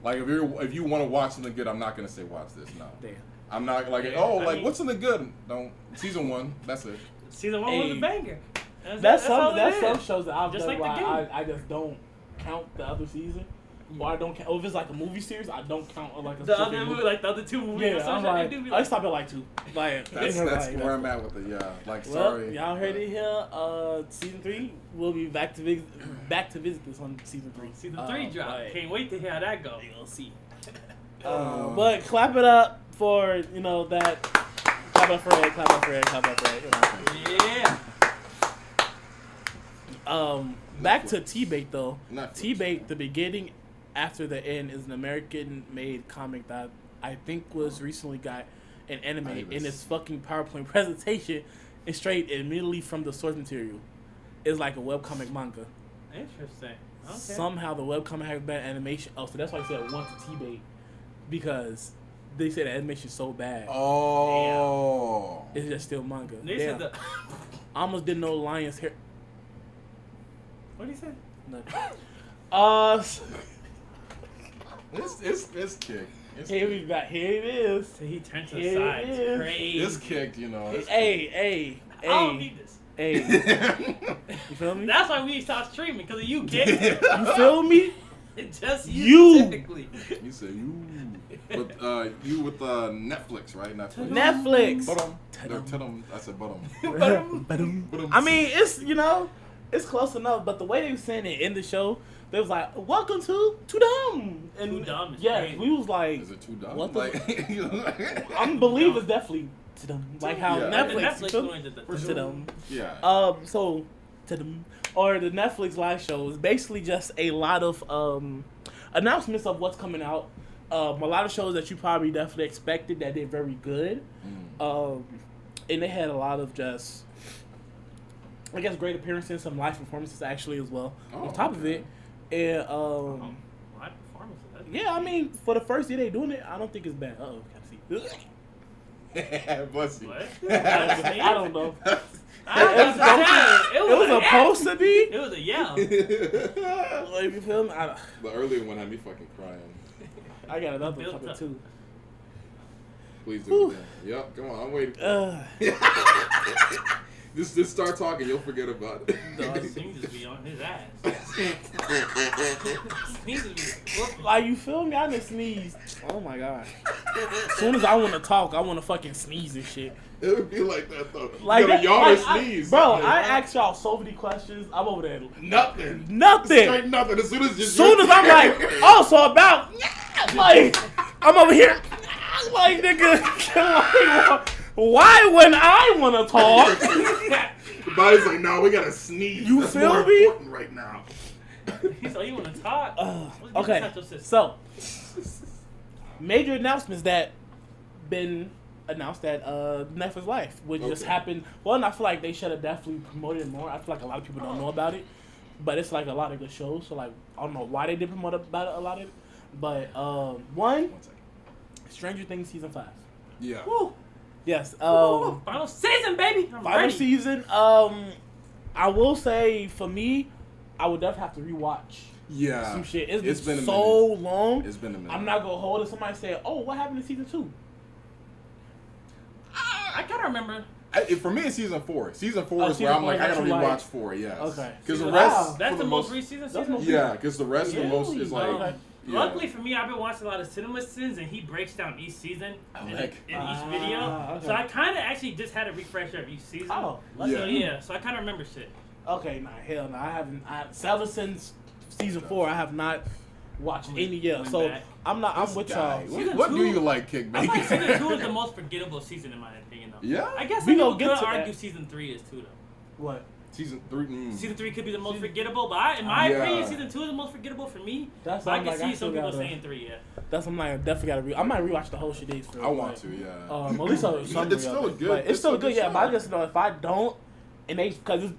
Like if you want to watch something good, I'm not gonna say watch this. No, damn. I'm not like what's something good? Don't season 1. That's it. Season 1 was a banger. That's some shows that I've just done like I just don't count the other season. Or I don't count. Or if it's like a movie series, I don't count like a the other movie, like the other 2 movies. Yeah, I'm like, I stopped at like 2. Like that's where I'm at with it. Yeah, like sorry. Y'all heard it here. Season 3 we'll be back to visit this on season 3. Season 3 drop. Can't wait to hear how that goes. You'll see. But clap it up for that. Clap up for Ed. Clap up for Ed. Clap up for Ed. Yeah. Back to T-Bait though. Netflix. T-Bait, the beginning after the end, is an American-made comic that I think was recently got an anime in its fucking PowerPoint presentation, and straight immediately from the source material. It's like a webcomic manga. Interesting. Okay. Somehow the webcomic has bad animation. Oh, so that's why I said one to T-Bait, because they said the animation's so bad. Oh. Damn. It's just still manga. They Damn. said I almost didn't know Lion's hair. What did he say? Nothing. It's kicked. Here we got. Here it is. So he turned to Here the side. it It's is. crazy. It's kicked, Hey. I don't need this. Hey. You feel me? That's why we stopped streaming, because of you, kid. You feel me? Just You. you specifically. You said you. But you with Netflix, right? Netflix. Tudum. I said bottom. I mean, it's it's close enough, but the way they were saying it in the show, they was like, "Welcome to Tudum." And Tudum is yeah, crazy. we was like, Is it too dumb? What the Like, I believe it's definitely Tudum, like how Yeah. Netflix. going to the Tudum. yeah. So Tudum, or the Netflix live show is basically just a lot of announcements of what's coming out. A lot of shows that you probably definitely expected that did very good. And they had a lot of just, I guess, great appearances, some live performances actually as well. On top of it, and live performances. yeah, I mean, for the first year they doing it, I don't think it's bad. Can I see? Bless you. What? I don't know. It was supposed to be. It was a yell. Like, you feel me? The earlier one had me fucking crying. I got another one Built coming up. too. Please do it again. Yep, come on, I'm waiting. Just start talking, you'll forget about it. Dog seems to be on his ass. Seems to be. Like, you feel me? I just sneeze. Oh my god. As soon as I want to talk, I want to fucking sneeze and shit. It would be like that though. Like you gotta that, yawn like, or sneeze. Bro, I asked y'all so many questions. I'm over there. Nothing. Nothing. Straight nothing. As soon As I'm like, oh, so about, like, I'm over here, like, nigga, why when I want to talk? The body's like, no, we gotta sneeze. You That's feel more me? important right now. He's like, you want to talk? Okay, so major announcements that been announced at Netflix Live, which just happened. Well, and I feel like they should have definitely promoted it more. I feel like a lot of people don't know about it, but it's like a lot of good shows. So like, I don't know why they did promote about it, a lot of it, but one, Stranger Things season 5. Yeah. Woo. Yes. Final season, baby. I'm Final ready. season. I will say for me, I would definitely have to rewatch. Yeah. Some shit. It's been a so minute. long. It's been a minute. I'm not gonna hold it. Somebody said, "Oh, what happened in season 2?" I gotta remember. For me, it's season 4. Season 4 is where I'm like, I gotta rewatch 4. Yes. Okay. Because the Wow. rest. That's for the most most. recent That's season. most- Yeah, because the rest of the most is like. Okay. Yeah. Luckily for me, I've been watching a lot of Cinema Sins, and he breaks down each season in heck. each video. Okay. So I kind of actually just had a refresher of each season. Oh, So yeah, so I kind of remember shit. Okay, nah, hell no. I haven't. Ever since season 4, I have not watched any yet. Went So back. I'm with y'all. Season What 2 do you like, Kick I think season 2 Bacon? is the most forgettable season in my opinion, though. Yeah? I guess We some gonna people get could to argue that. season 3 is too, though. What? Season 3. Season 3 could be the most forgettable, but in my Yeah. opinion, season 2 is the most forgettable for me. That's But I I'm can like, see I some still people gotta- saying 3, yeah. That's I'm like, I definitely gotta. I might rewatch the whole shit days for. I want to, yeah. At least a summary It's still of it. good. But it's still good, yeah. show. But I just know if I don't, and they because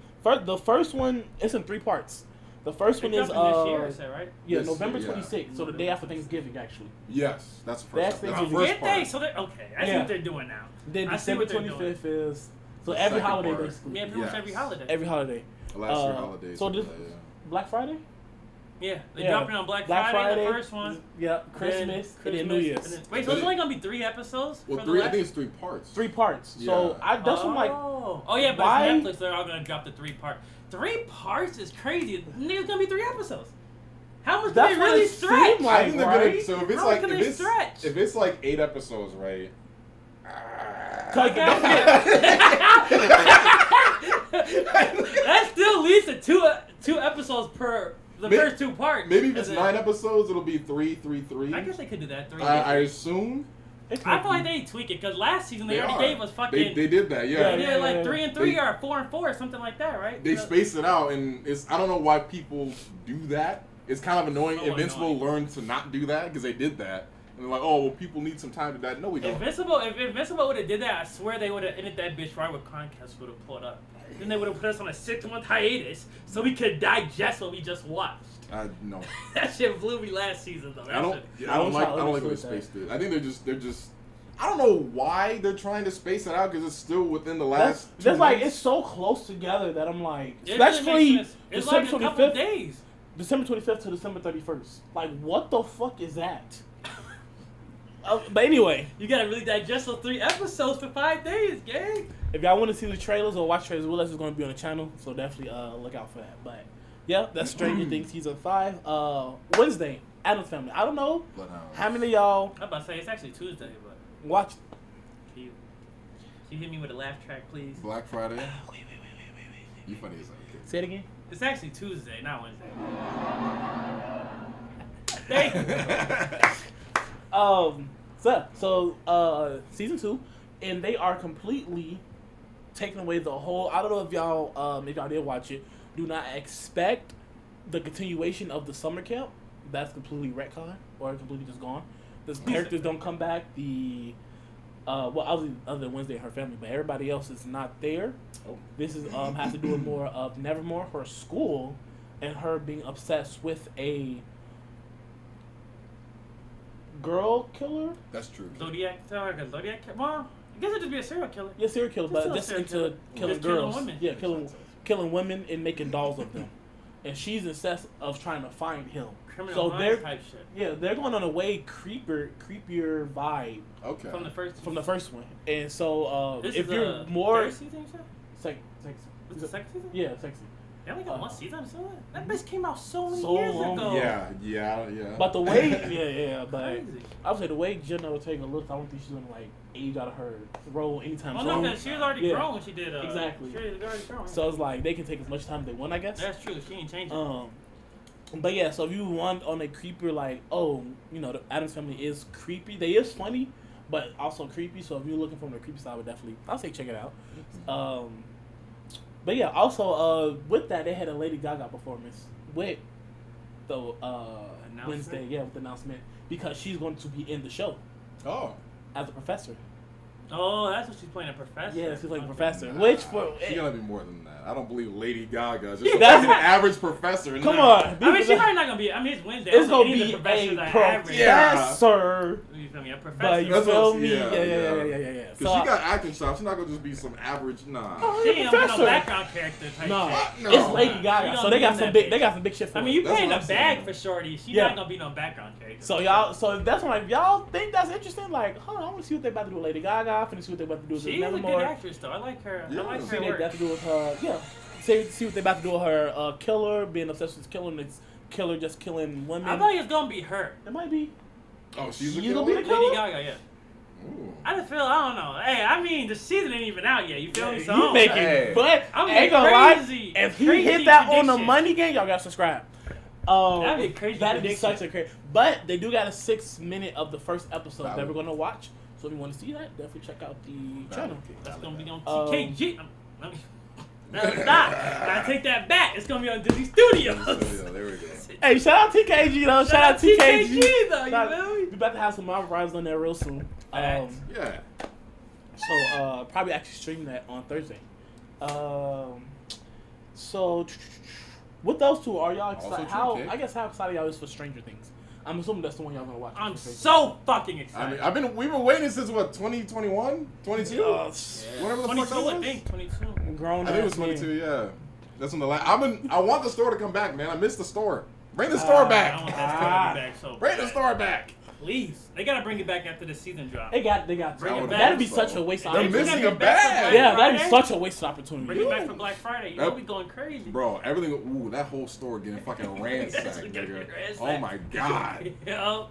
the first one it's in 3 parts. The first one It's is dropping this year, is that right? yeah, This November year, yeah. 26th, so the day after Thanksgiving actually. Yes, that's the first. That's That's the Thanksgiving. first Get they? part. So they're okay. I see Yeah. what they're doing now. Then I see December what they're doing. 25th is so The every second holiday part. basically. Yeah, pretty much Yes. every holiday. Every holiday. Last year holidays. so this- yeah. Black Friday? Yeah, they're Yeah. dropping on Black Friday, the first one. Yeah, Christmas, and then New Year's. and then- wait, so it's only gonna be 3 episodes? Well, for the 3. I last- think it's 3 parts. 3 parts. So Yeah. that's what I'm like. Oh yeah, but why- it's Netflix. They're all gonna drop the 3 part. 3 parts is crazy. Nigga's gonna be 3 episodes. How much do they really stretch? Like, I think they're right? gonna. So if it's How like can they stretch? if it's like 8 episodes, right? That still leads to two episodes per first 2 parts. Maybe if it's 9 episodes, it'll be 3, 3, 3. I guess they could do that. 3. I assume. I feel like they tweak it because last season they already gave us fucking. They did that, yeah. They did like 3 and 3 or 4 and 4 or something like that, right? They spaced it out, and I don't know why people do that. It's kind of annoying. So Invincible learned to not do that because they did that. And they're like, oh, well, people need some time to die. No, we don't. If Invincible would have did that, I swear they would have ended that bitch right where Comcast would have pulled up. Then they would have put us on a 6-month hiatus so we could digest what we just watched. No. That shit blew me last season though. I don't like the way spaced it. I think they're just. I don't know why they're trying to space it out because it's still within the last. That's like it's so close together that I'm like, especially really it's December like a couple 25th, days. December 25th to December 31st. Like, what the fuck is that? But anyway, you gotta really digest those 3 episodes for 5 days, gang. If y'all want to see the trailers or watch trailers with us, it's going to be on the channel, so definitely look out for that. But yeah, that's Stranger Things season 5. Wednesday, Addams Family. I don't know how many of y'all. I'm about to say it's actually Tuesday, but watch. Can you hit me with a laugh track, please? Black Friday. Wait. You funny as hell. Say it again. It's actually Tuesday, not Wednesday. Thank you. So season 2, and they are completely taking away the whole. I don't know if y'all did watch it. Do not expect the continuation of the summer camp. That's completely retcon or completely just gone. The characters don't come back. Obviously other than Wednesday and her family, but everybody else is not there. Oh. This is has to do with more of Nevermore, her school, and her being obsessed with a girl killer. That's true. Zodiac. Well, I guess it'd just be a serial killer. Yeah, serial killer, but just into killing girls. Women. Yeah, killing women and making dolls of them. And she's obsessed of trying to find him. Criminal Minds type shit. Yeah, they're going on a way creepier vibe. Okay. From the first one. And so this if is you're more third season, second. This is the second season? Yeah, second season. They only got 1 season, so that bitch came out so many So years long ago. Yeah. But the way, but Crazy. I would say the way Jenna Ortega looks, I don't think she's gonna like age out of her role anytime soon. Oh no, she was already grown when she did. Exactly. She was already grown. So it's like they can take as much time as they want, I guess. That's true. She ain't changing. But yeah, so if you want on a creeper, like, the Addams Family is creepy. They is funny, but also creepy. So if you're looking from the creepy side, I'll say check it out. But yeah, also with that, they had a Lady Gaga performance with the Wednesday, with the announcement, because she's going to be in the show. Oh. As a professor. Oh, that's what she's playing, a professor. Yeah, she's playing a professor. Nah, Which she's gonna be more than that. I don't believe Lady Gaga is just an average professor. Come on. I mean, she's probably not gonna be. I mean, it's Wednesday. It's gonna be a professor. Yeah. You feel me? A professor. But you feel me? Yeah. Because she got acting chops. She's not gonna just be some average. Nah. She ain't gonna be no background character type shit. No, it's Lady Gaga. So they got some big. They got some big shit for her. I mean, you paying a bag for Shorty. She's not gonna be no background character. So y'all, that's why y'all think that's interesting. Like, hold on, I want to see what they about to do with Lady Gaga. I finna see what they about to do with She's a good actress, though. I like her. Yeah. I like see her what work. they about to do with her. Yeah. See what they about to do with her killer, being obsessed with killing this killer, just killing women. I thought it was gonna be her. It might be. Oh, she's a gonna killer? be the killer? Lady Gaga, yeah. Ooh. I just feel, I don't know. Hey, I mean, the season ain't even out yet. You feel me? So You making, Hey. but I'm ain't gonna lie. crazy. If he Crazy hit that on the prediction. money game, y'all gotta subscribe. That'd be a crazy That'd be prediction. such a crazy. But they do got a 6-minute of the first episode that Valid. we're gonna watch. So if you want to see that, definitely check out the channel. That's gonna be on TKG. Let me. Stop. I take that back. It's gonna be on Disney Studios. Yeah, there we go. Hey, shout out TKG though. Shout out TKG though. You feel me? We about to have some Marvel Rivals on there real soon. Yeah. So probably actually stream that on Thursday. So with those two, are y'all excited? How excited y'all is for Stranger Things? I'm assuming that's the one y'all gonna watch. I'm so fucking excited. I mean, we've been waiting since what, 2021, 22, whatever the 22, fuck that was. I think 22. Grown. I think it was 22. Yeah, that's when the last. I want the store to come back, man. I missed the store. Bring the store back. I want that store to be back so Bring the bad. store back. Please, they gotta bring it back after the season drop. They got. Bring it back. That'd be such a waste of They're opportunity. missing a bag. Yeah, that'd be such a waste of opportunity. Bring it back for Black Friday. You'll be going crazy. Bro, everything. Ooh, that whole store getting fucking ransacked, nigga. Oh my god. Yo.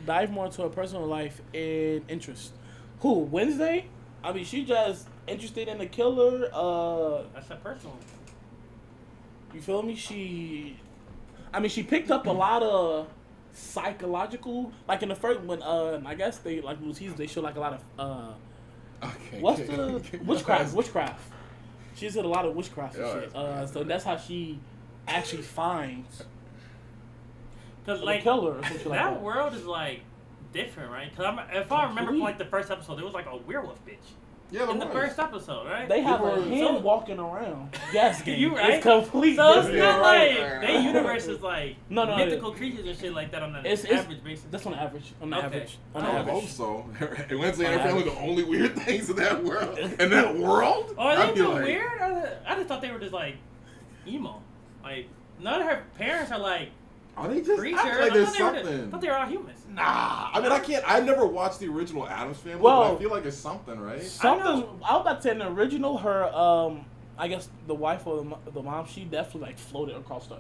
Dive more into her personal life and interest. Who? Wednesday? I mean, she just interested in the killer. That's her personal. You feel me? She picked up a lot of psychological, like in the first when I guess they like they show like a lot of what's the witchcraft. She's did a lot of witchcraft and shit. So that's how she actually finds Cause the like killer or something that, like that. world is like different, right? Cause if I remember from like the first episode, there was like a werewolf bitch. Yeah, In the first episode, right? They have a hand So- walking around. Yes, You right? It's complete. So it's different. not like their universe is like No, mythical creatures and shit like that on an It's- average basis. That's on average. On the Okay. average. I On the I average. hope so. And Wednesday and her family the only weird things in that world. In that world? Oh, are I'd they be so like, weird? I just thought they were just like emo. Like none of her parents are like Are they just creatures. act like I there's thought something? they were all humans. Nah. I mean, I never watched the original Addams Family, Well- but I feel like it's something, right? Something. I I, know. was about to say in the original, her I guess the wife or the mom, she definitely like floated across the.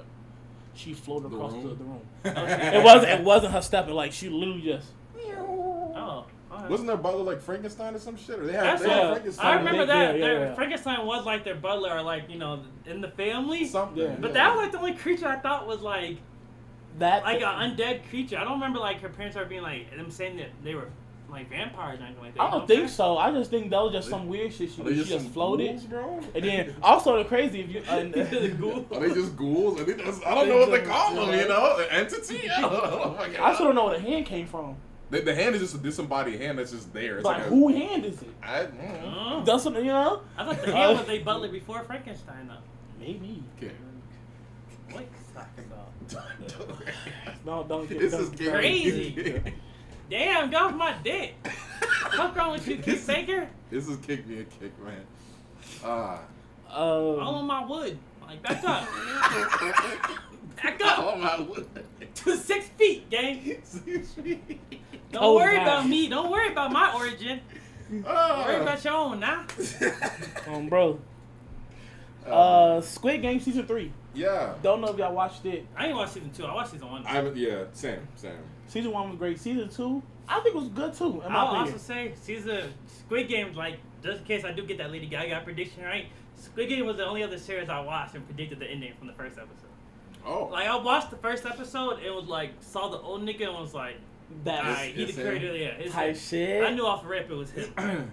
She floated The across room? the room. Okay. It wasn't her stepping. Like she literally just. Oh. alright. Wasn't their butler like Frankenstein or some shit? Or they had, That's they had what- Frankenstein. I remember Yeah, that. yeah, Their yeah. Frankenstein was like their butler, or like in the family. Something. Yeah. But yeah. that was like the only creature I thought was like That an undead creature. I don't remember like her parents ever being like them saying that they were like vampires or anything like that. I You know don't what think I'm so. I just think that was just some weird shit. Are they She just just some floated, ghouls, bro? and then also the crazy if you. saying? Ghoul. Are they just ghouls? I don't know what they call them, you know? An entity? I don't know. Oh my God. I still don't know where the hand came from. The hand is just a disembodied hand that's just there. It's Like like who hand is it? I don't know. Oh. Doesn't you know? I thought the hand was they butler before Frankenstein though. Maybe. Okay. What you talking about? Don't get. This don't- is Crazy. Damn, go off my dick. What's wrong with you, Kick Baker? This is kick me a kick, man. All on my wood. Like back up. Back up. Oh my wood. To 6 feet, gang. Don't Oh, worry God. about me. Don't worry about my origin. Worry about your own now. Bro. Squid Game season 3. Yeah. Don't know if y'all watched it. I didn't watch season 2. I watched season 1. I haven't. Yeah. Same. Season 1 was great. Season 2, I think was good too. In my I'll opinion. also say season Squid Game, like just in case I do get that Lady Gaga prediction right. Squid Game was the only other series I watched and predicted the ending from the first episode. Oh. Like I watched the first episode, it was like saw the old nigga and was like, That alright, he the it's him. creator, yeah. It's type him. shit. I knew off the rip it was him.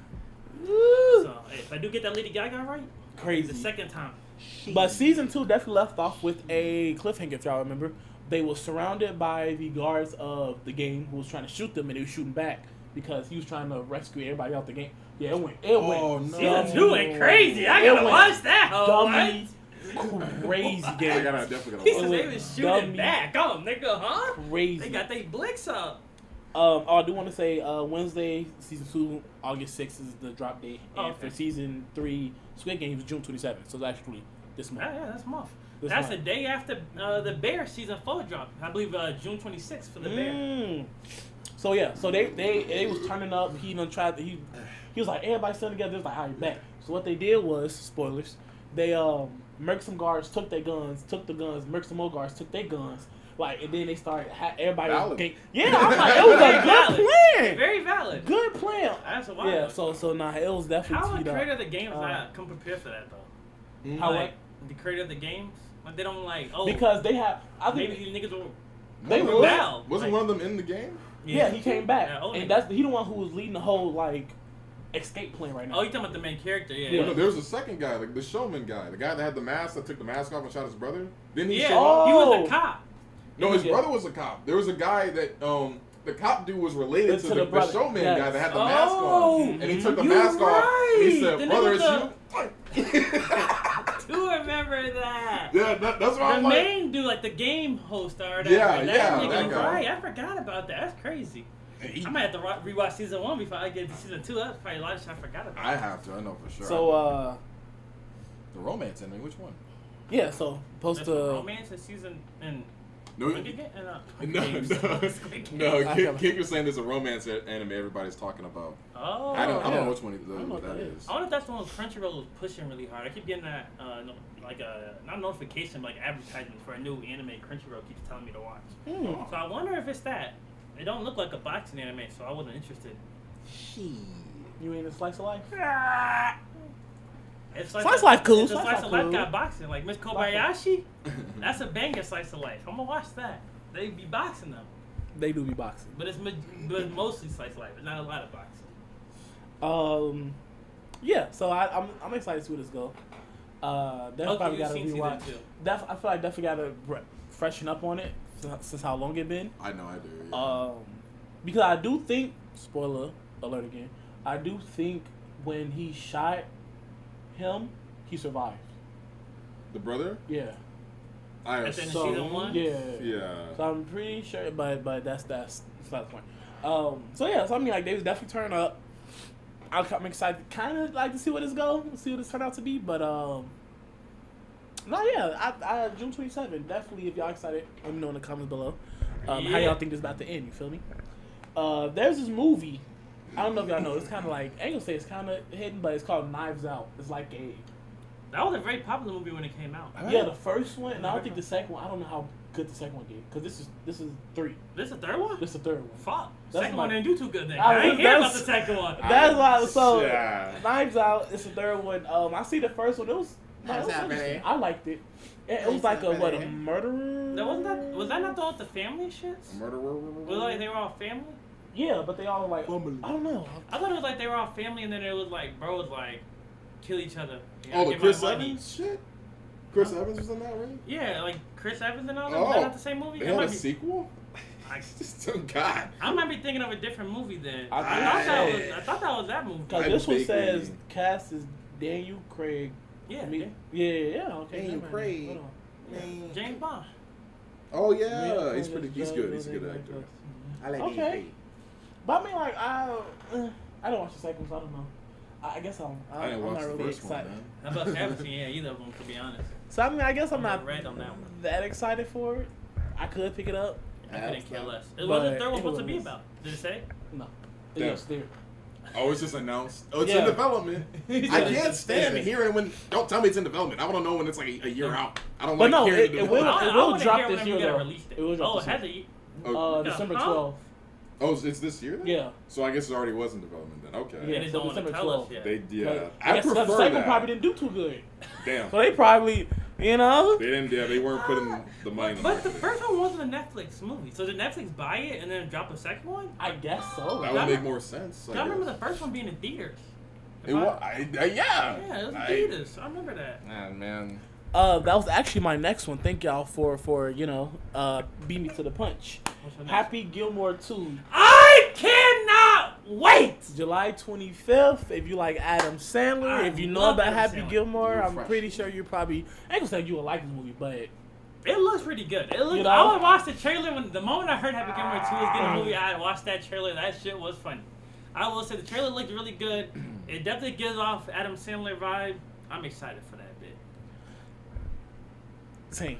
Woo. So if I do get that Lady Gaga right, Crazy. the second time. But season 2 definitely left off with a cliffhanger, if y'all remember. They were surrounded by the guards of the game who was trying to shoot them, and they were shooting back because he was trying to rescue everybody out the game. Yeah, it went. Oh, no. Season 2 went crazy. I It gotta went watch that. Oh, dummy crazy I game. definitely He gotta said watch they it. was shooting Dummy. back. Oh, nigga, huh? Crazy. They got their blicks up. I do want to say Wednesday, season 2, August 6th is the drop date. And Okay. for season 3, Squid Game is June 27th. So it's actually this month. Yeah, that's a month. This That's month. the day after the Bear season 4 drop. I believe June 26th for the Bear. So yeah, so they was turning up. He done tried to, he was like, everybody sitting together. It was like, all right, back. So what they did was, spoilers, they murked some guards, took their guns, murked some more guards, took their guns. Like, and then they started, everybody Valid. came. Yeah, I'm like, it was a Very good valid. plan. Very valid. Good plan. That's a wild. Yeah, so nah, it was definitely How the teed up. creator of the games not come prepared for that though? Mhm. How like the creator of the games, like they don't like Because they have, I think, maybe these niggas will. They Wasn't were- Wasn't like- one of them in the game? yeah, he came back, Yeah, old and nigga. he the one who was leading the whole like escape plan right now. Oh, you talking about the main character? Yeah. Yeah. Oh, no, there was a second guy, like the showman guy, the guy that had the mask that took the mask off and shot his brother. Didn't he Yeah, show up? he was Oh. a cop. No, his Yeah. brother was a cop. There was a guy that the cop dude was related To to the the brother. showman Yes. guy that had the mask Oh, on, and he took the you mask off. And he right. said, The "Brother, nigga it's you." Do remember that? Yeah, that's why The I'm like. main dude, like the game host or whatever. Yeah, that yeah, nigga, that guy. right. I forgot about that. That's crazy. I might have to rewatch season 1 before I get to season 2. That's probably a lot of shit I forgot about. I have to. I know for sure. So the romance ending. Which one? yeah, so supposed There's to romance in season and No, no. Kick was saying there's a romance anime everybody's talking about. Oh. I don't know which one that is. I wonder if that's the one Crunchyroll was pushing really hard. I keep getting that, like a not notification, like advertisement for a new anime Crunchyroll keeps telling me to watch. So I wonder if it's that. It don't look like a boxing anime, so I wasn't interested. You ain't a slice of life? Slice of life cool. Slice of life got boxing, like Miss Kobayashi. That's a banger slice of life. I'm gonna watch that. They be boxing though. They do be boxing, but it's mostly slice of life. It's not a lot of boxing. Yeah. So I'm excited to see where this go. Definitely probably gotta rewatch. I feel like definitely gotta freshen up on it since how long it been. I know I do. Yeah. Because I do think, spoiler alert again, I do think when he shot him, he survived. The brother? Yeah. At the end of season 1? Yeah. Yeah. So I'm pretty sure, but that's not the point. So yeah, so I mean, like, they was definitely turning up. I'm excited, kind of like to see where this go, see what this turned out to be, but no, yeah, I June 27th, definitely. If y'all excited, let me know in the comments below. How y'all think this about to end? You feel me? There's this movie. I don't know if y'all know. It's kind of like, I ain't gonna say it's kind of hidden, but it's called Knives Out. It's like that was a very popular movie when it came out. Yeah, the first one, and I don't think the second one. I don't know how good the second one did, because this is 3. This is the third one? This is the third one. Fuck. Second one didn't do too good then. I ain't hear about the second one. That's why. So Knives Out. It's the third one. I see the first one. It was interesting. I liked it. It was like a murderer. Was that not the one with the family shits? A murderer. Was it like they were all family? Yeah, but they all like, I don't know. I thought it was like they were all family, and then it was like bro was like kill each other. The Chris Evans shit. Chris Evans was in that, right? Yeah, like Chris Evans and all that. Was that not the same movie? They had a sequel. God. I might be thinking of a different movie then. I thought that was that movie. Because this one says cast is Daniel Craig. Yeah. Okay. Daniel Craig. James Bond. Oh yeah, he's good. He's a good actor. I like Daniel Craig. But I mean, like, I don't watch the second, so I don't know. I guess I'm not really excited. How about haven't seen either of them, to be honest. So I mean, I guess I'm not red on that one. That excited for it. I could pick it up. I couldn't care less. What was the third one supposed to be about? Did it say? No. It's there. Oh, it's just announced. Oh, it's in development. I can't stand hearing when. Don't tell me it's in development. I want to know when it's like a year out. I don't like hearing it will drop this year. It will drop this year. December 12th. Oh, it's this year then? Yeah. So I guess it already was in development then. Okay. Yeah, it's December 12th. I prefer the second that. probably didn't do too good. Damn. So they probably, They didn't. Yeah, they weren't putting the money. But the first one wasn't a Netflix movie. So did Netflix buy it and then drop a second one? I guess so. That would make more sense. I remember the first one being in theaters. It was. Yeah. Yeah, it was in theaters. I remember that. Man. That was actually my next one. Thank y'all for beat me to the punch. Happy Gilmore 2. I cannot wait. July 25th. If you like Adam Sandler, if you know about Happy Gilmore, I'm pretty sure you probably. I ain't gonna say you will like this movie, but it looks pretty good. It looks. I would watch the trailer when the moment I heard Happy Gilmore 2 was getting a movie. I watched that trailer. That shit was funny. I will say the trailer looked really good. It definitely gives off Adam Sandler vibe. I'm excited for that bit. Same.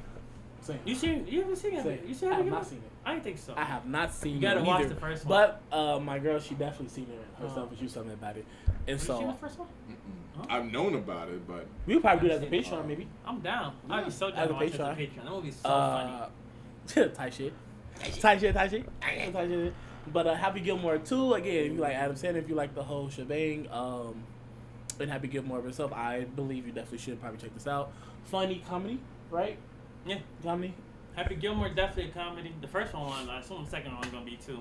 You haven't seen it? You seen it? I have not seen it. I didn't think so. I have not seen it. You gotta either. watch the first one. But my girl, she definitely seen it herself, and she was telling me about it. And Have you seen the first one? I've known about it, but we would probably do that as a Patreon, maybe. I'm down. I'd be so down to watch it as a Patreon. That would be so funny. Tight shit. But Happy Gilmore 2, again, if you like Adam Sandler, if you like the whole shebang, and Happy Gilmore himself, I believe you definitely should probably check this out. Funny comedy, right? Yeah. Comedy. Happy Gilmore definitely a comedy. The first one, I assume the second one's gonna be too.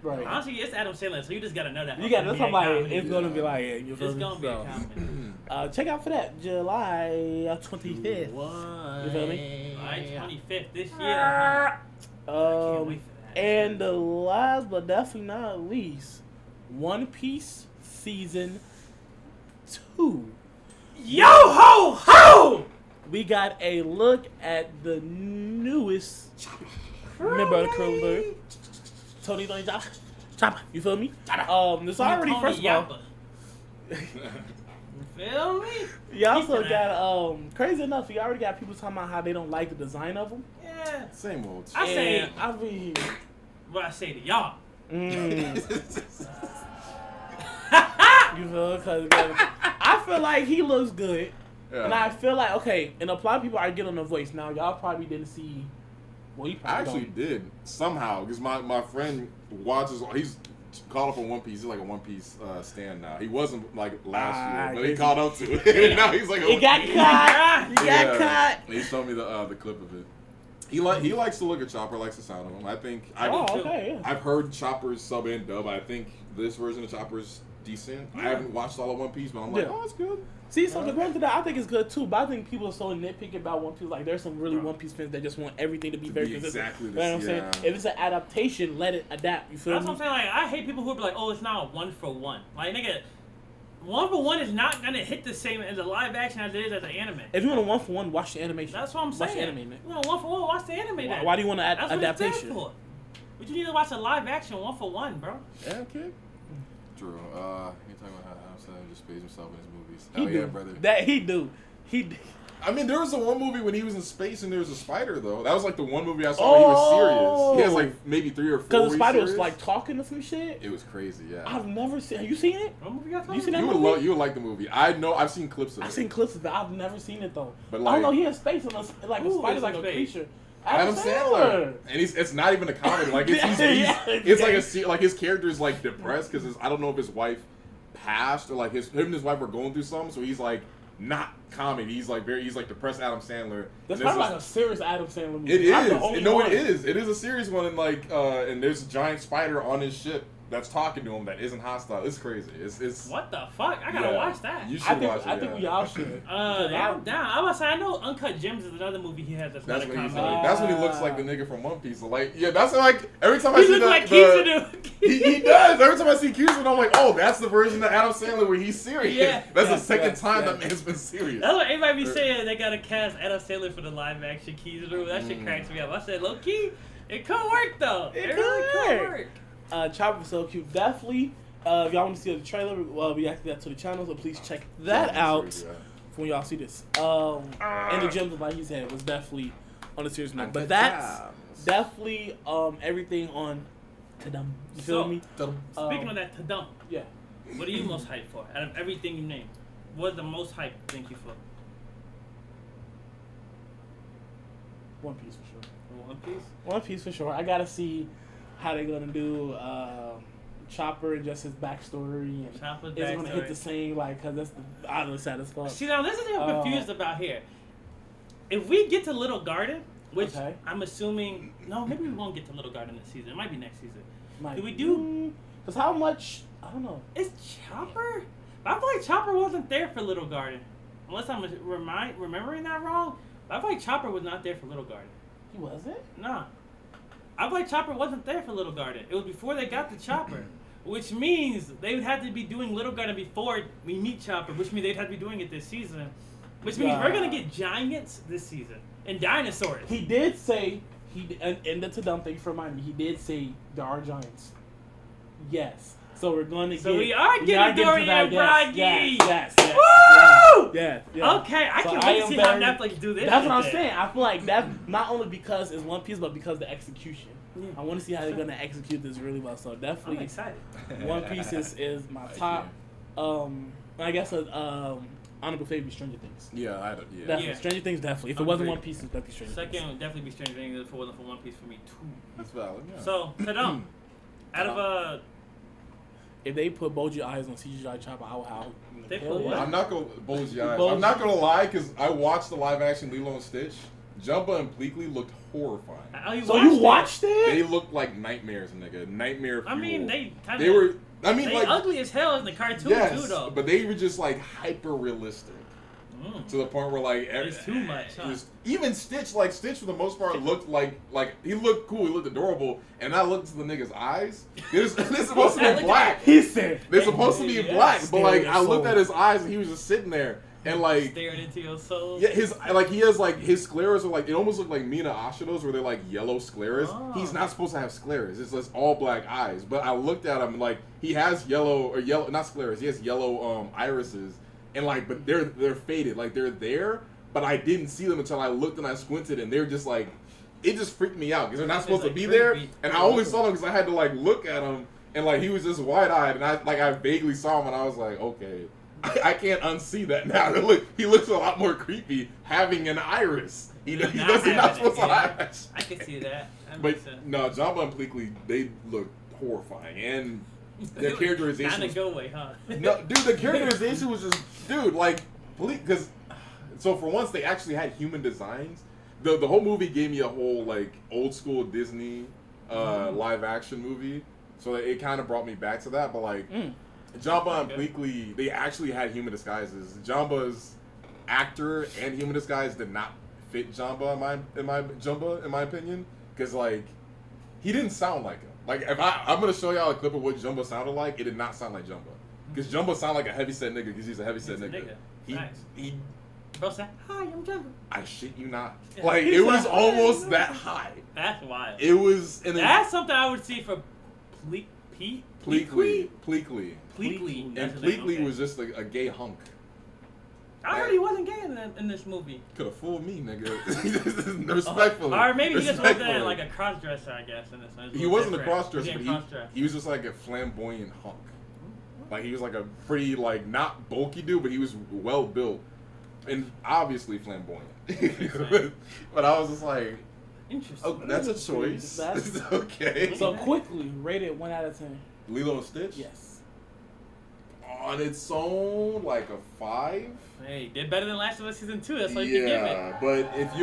Right. Honestly, it's Adam Sandler, so you just gotta know that. You gotta know something. It's gonna be like it. It's gonna be a comedy. Check out for that July 25th. What? You feel me? July 25th this year. I can't wait for that. And the last but definitely not least, One Piece season 2. Yo ho ho! We got a look at the newest member of the crew, Tony Chopper. You feel me? This already first of all. You feel me? You also got crazy enough. You already got people talking about how they don't like the design of them. Yeah, Yeah. Same old. I say. I mean, What I say to y'all. You feel? Because I feel like he looks good. Yeah. And I feel like, okay, and a lot of people are getting on the voice. Now, y'all probably didn't see. Well, you probably I actually did somehow because my friend watches. He's caught up on One Piece. He's like a One Piece stand now. He wasn't like last year, but he caught up to it. Now he's like. He got caught. He got caught. He showed me the clip of it. He likes to look at Chopper, likes the sound of him. I think. I've heard Chopper's sub and dub. I think this version of Chopper's decent. Yeah. I haven't watched all of One Piece, but I'm like, oh, it's good. See, so going to that, I think it's good too. But I think people are so nitpicky about One Piece. Like, there's some really One Piece fans that just want everything to be very consistent. Exactly. You know what I'm saying? If it's an adaptation, let it adapt. You feel That's me? what I'm saying. Like, I hate people who be like, oh, it's not a 1-for-1. Like, nigga, 1-for-1 is not gonna hit the same as a live action as it is as an anime. If you want a 1-for-1, watch the animation. That's what I'm saying. Watch the anime, man. You want a 1-for-1, watch the anime. Why do you want an adaptation? That's what it's there for. But you need to watch a live action 1-for-1, bro. Yeah, okay. True. You're talking about how Adam Sandler just pays himself in his movies. Hell yeah, brother. That he do. I mean, there was the one movie when he was in space and there was a spider, though. That was like the one movie I saw where he was serious. He has like maybe 3 or 4. Because the spider was like talking to some shit. It was crazy, yeah. I've never seen. Have you seen it? What movie you got? You seen that movie? You would like the movie. I know. I've seen clips of it. I've seen clips of it. I've never seen it though. But like, I don't know. He has space and like a spider's like a creature. Adam Sandler. And it's not even a comedy. Like it's like his character is like depressed because I don't know if his wife passed or like him and his wife were going through something, so he's like not comedy. He's like depressed Adam Sandler. That's probably like a serious Adam Sandler movie. It is. No, it is. It is a serious one, and like and there's a giant spider on his ship that's talking to him that isn't hostile. It's crazy. It's what the fuck? I gotta watch that. You should watch it. I think we all should. I'm down. I was say I know Uncut Gems is another movie he had that's not a comedy. That's when he looks like the nigga from One Piece. So like, yeah, that's like every time I see he does. Every time I see Cuban, I'm like, oh, that's the version of Adam Sandler where he's serious. Yeah, that's the second time that man's been serious. That's what everybody be saying. They gotta cast Adam Sandler for the live action Kizaru. That shit cracks me up. I said, low key, it could work though. It really could work. Chopper was so cute. Definitely, if y'all want to see the trailer, we added that to the channel, so please check that out when y'all see this. And the gems, like he said, was definitely on the serious note. But that's definitely everything on Tudum. You feel me? Speaking of that Tudum, yeah. What are you most hyped for? Out of everything you named, what's the most hyped thing you for? One Piece for sure. One Piece? One Piece for sure. I gotta see how they're gonna do Chopper and just his backstory, and is it gonna hit the same, like, cause that's honestly sad as fuck. See, now this is what I'm confused about here. If we get to Little Garden, which I'm assuming, no, maybe we won't get to Little Garden this season. It might be next season. Do we do? Cause how much? I don't know. It's Chopper. But I feel like Chopper wasn't there for Little Garden, unless I'm remembering that wrong. But I feel like Chopper was not there for Little Garden. He wasn't? Nah. I feel like Chopper wasn't there for Little Garden. It was before they got the Chopper, which means they would have to be doing Little Garden before we meet Chopper, which means they'd have to be doing it this season, which means we're going to get giants this season and dinosaurs. He did say, and that's a dumb thing for reminding me, he did say there are giants. Yes. So we're going to we are getting Dory and Bragi. Yes. Woo! Yeah. Okay, I can't wait to see how Netflix do this. That's what I'm saying. I feel like that not only because it's One Piece, but because of the execution. Yeah. I want to see how they're going to execute this really well. So definitely, I'm excited. One Piece is my top. I guess honorable favorite, Stranger Things. Yeah. Stranger Things definitely. If it wasn't One Piece, it'd definitely Stranger Things. Second would definitely be Stranger Things. If it wasn't for One Piece for me too. That's valid. Yeah. So Tudum, out of if they put Boji Eyes on CGI Chopper, I would howl. They put what? I'm not gonna Boji Eyes. I'm not gonna lie, because I watched the live action Lilo and Stitch. Jumba and Bleakley looked horrifying. You watched it? They looked like nightmares, nigga. Nightmare fuel. I mean, they were. They like ugly as hell in the cartoon too, though. But they were just like hyper realistic. To the point where like it's too much. Huh? Even Stitch for the most part looked like he looked cool, he looked adorable, and I looked into the nigga's eyes. They're supposed to be black. He said they're supposed to be black, but like I looked at his eyes and he was just sitting there and like staring into your soul. Yeah, he has like his scleras are like it almost look like Mina Ashido's where they're like yellow scleras. He's not supposed to have scleras. It's just all black eyes. But I looked at him and like he has yellow not scleras. He has yellow irises. And like, but they're faded, like they're there, but I didn't see them until I looked and I squinted, and they're just like, it just freaked me out because they're not supposed to be creepy. there, and I only saw them because I had to like look at him, and like he was just wide eyed, and I vaguely saw him, and I was like, okay, I can't unsee that now. He looks a lot more creepy having an iris. He doesn't not supposed to have. I can see that. But no, Jabba and Pleakley, they look horrifying, and their characterization. Kind of go away, huh? No, dude, the characterization was just, dude, like, because, so for once they actually had human designs. The whole movie gave me a whole like old school Disney live action movie, so it kind of brought me back to that. But like, Jabba and Pleakley, they actually had human disguises. Jabba's actor and human disguise did not fit Jabba in my opinion, because like he didn't sound like him. Like if I'm gonna show y'all a clip of what Jumbo sounded like, it did not sound like Jumbo. Because Jumbo sounded like a heavyset nigga because he's a heavyset nigga. He Bro said, "Hi, I'm Jumbo." I shit you not. Like it was almost that high. That's wild. It was. And that's something I would see for Pleakley. And Pleakley was just a gay hunk. I heard he wasn't gay in this movie. Could have fooled me, nigga. Respectfully. Or maybe he just wasn't like a cross-dresser, I guess. In this one. He wasn't a cross-dresser, but he was just like a flamboyant hunk. Like he was like a pretty like not bulky dude, but he was well built and obviously flamboyant. But I was just like, interesting. Oh, that's a choice. That's okay. So quickly, rated 1 out of 10. Lilo and Stitch. Yes. On its own, like a 5. Hey, did better than Last of Us season 2. That's all you can give it. Yeah, but if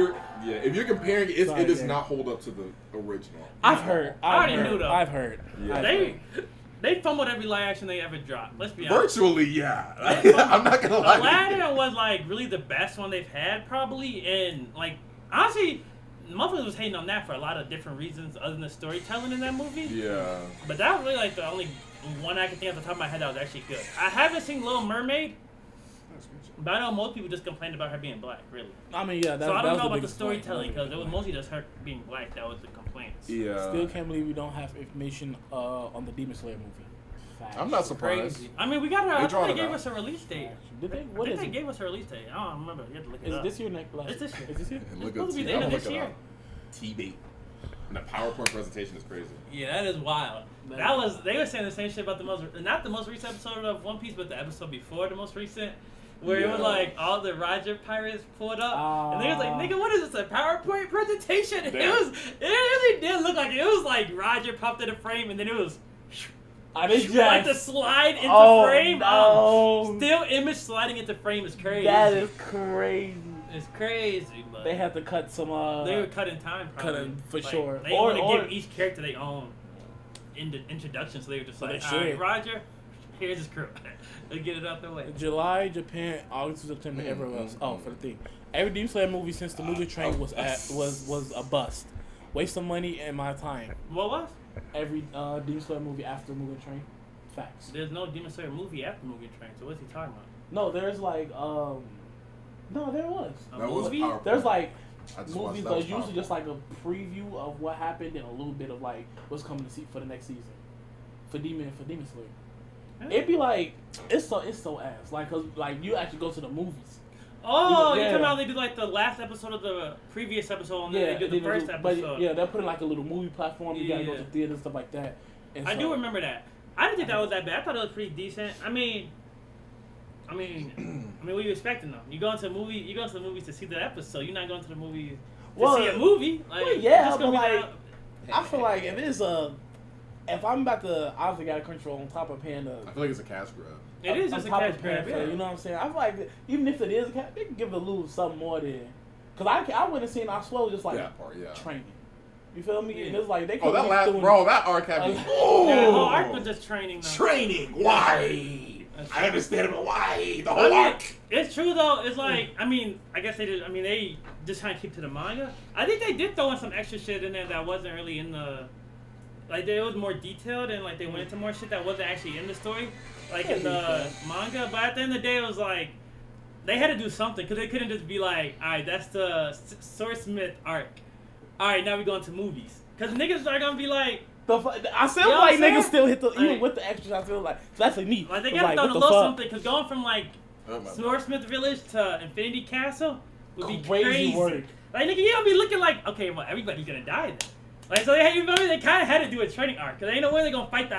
you're comparing it, it does not hold up to the original. I've heard. I already knew though. I've heard. Yeah. They fumbled every live action they ever dropped. Let's be honest. Virtually, yeah. I'm not gonna lie. Aladdin was like really the best one they've had, probably, and like honestly, motherfuckers was hating on that for a lot of different reasons other than the storytelling in that movie. Yeah. But that was really like the only one I can think off the top of my head that was actually good. I haven't seen Little Mermaid, but I know most people just complained about her being black, really. I mean, yeah. So I don't know about the storytelling because it was mostly just her being black that was the complaints. Yeah. Still can't believe we don't have information on the Demon Slayer movie. Facts. I'm not surprised. Crazy. I mean, we got her. They gave us a release date. Did they? What is it? They gave us a release date. I don't remember. You have to look it up. Is this year next? It's this year. Is this year? Look it's supposed to be the end of this year. T-bait. And the PowerPoint presentation is crazy. Yeah, that is wild. They were saying the same shit about not the most recent episode of One Piece, but the episode before the most recent, where it was like all the Roger pirates pulled up, and they was like, "Nigga, what is this? A PowerPoint presentation?" It really did look like it was like Roger popped in a frame, and then it was. Like the slide into frame. No. Still image sliding into frame is crazy. That is crazy. It's crazy, but they have to cut some. They were cutting time, probably. Cutting for sure. They want to give each character their own introduction, so they were just like, "All right, Roger, here's his crew. Let's get it out the way." July, Japan, August, September, everywhere else. Oh, for the thing, every Demon Slayer movie since the movie train was a bust. Waste of money and my time. What was? Every Demon Slayer movie after Movie Train. Facts. There's no Demon Slayer movie after Movie Train, so what's he talking about? No, there's like no, there was. That movie? There's like movies that are usually just like a preview of what happened and a little bit of like what's coming to see for the next season. For Demon Slayer. Yeah. It'd be like it's so ass. Like cause like you actually go to the movies. Oh, you're talking about they do like the last episode of the previous episode and then they do the first episode. But they're putting like a little movie platform. You gotta go to theater and stuff like that. And I do remember that. I didn't think that was that bad. I thought it was pretty decent. I mean, what are you expecting though? You go into the movies to see the episode. You're not going to the movies to see a movie. Like, but like, I feel like if I'm about to obviously got a control on top of paying the. I feel like it's a cash grab. It is just a cash grab, yeah. You know what I'm saying? I feel like even if it is a cash, they can give it a little something more there. Cause I wouldn't have seen I swear just like training. You feel me? Yeah. And it's like they that arc had me. That whole arc was just training. Though. Training? Why? I understand, but why? The whole arc. It's true though. It's like I guess they did. They just kind of keep to the manga. I think they did throw in some extra shit in there that wasn't really in the. Like it was more detailed and like they went into more shit that wasn't actually in the story, like in the manga. But at the end of the day, it was like they had to do something because they couldn't just be like, all right, that's the Swordsmith arc. All right, now we go into movies because niggas are gonna be like. I feel like niggas still hit the even with the extras. I feel like so that's neat. Like they gotta throw a little something because going from like Swordsmith Village to Infinity Castle, would be crazy crazy. work. Like, nigga, you don't be looking like, okay, well, everybody's gonna die then. Like, so they kind of had to do a training arc, because they ain't no way they're gonna fight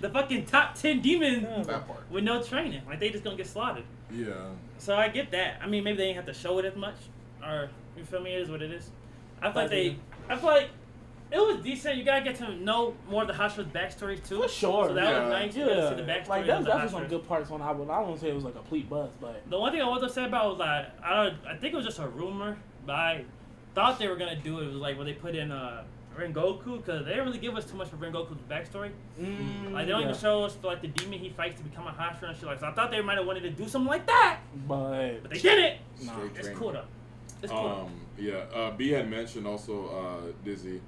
the fucking top 10 demons with no training. Like, they just gonna get slaughtered. Yeah. So I get that. I mean, maybe they ain't have to show it as much, or, you feel me, it is what it is. I feel like it was decent. You gotta get to know more of the Hashira's backstories too. For sure. So that was nice. You gotta see the backstory. Like, that was of the definitely some Hashira. good parts on the album. I don't want to say it was like a complete buzz, but The one thing I wanted to say about was like I think it was just a rumor, but I thought they were gonna do it. It was like when they put in Rengoku, because they didn't really give us too much of Rengoku's backstory. Like they don't even show us like the demon he fights to become a Hashira and shit like. So I thought they might have wanted to do something like that, but they didn't. Nah, it's cool though. It's cool. Yeah. B had mentioned also Dizzy.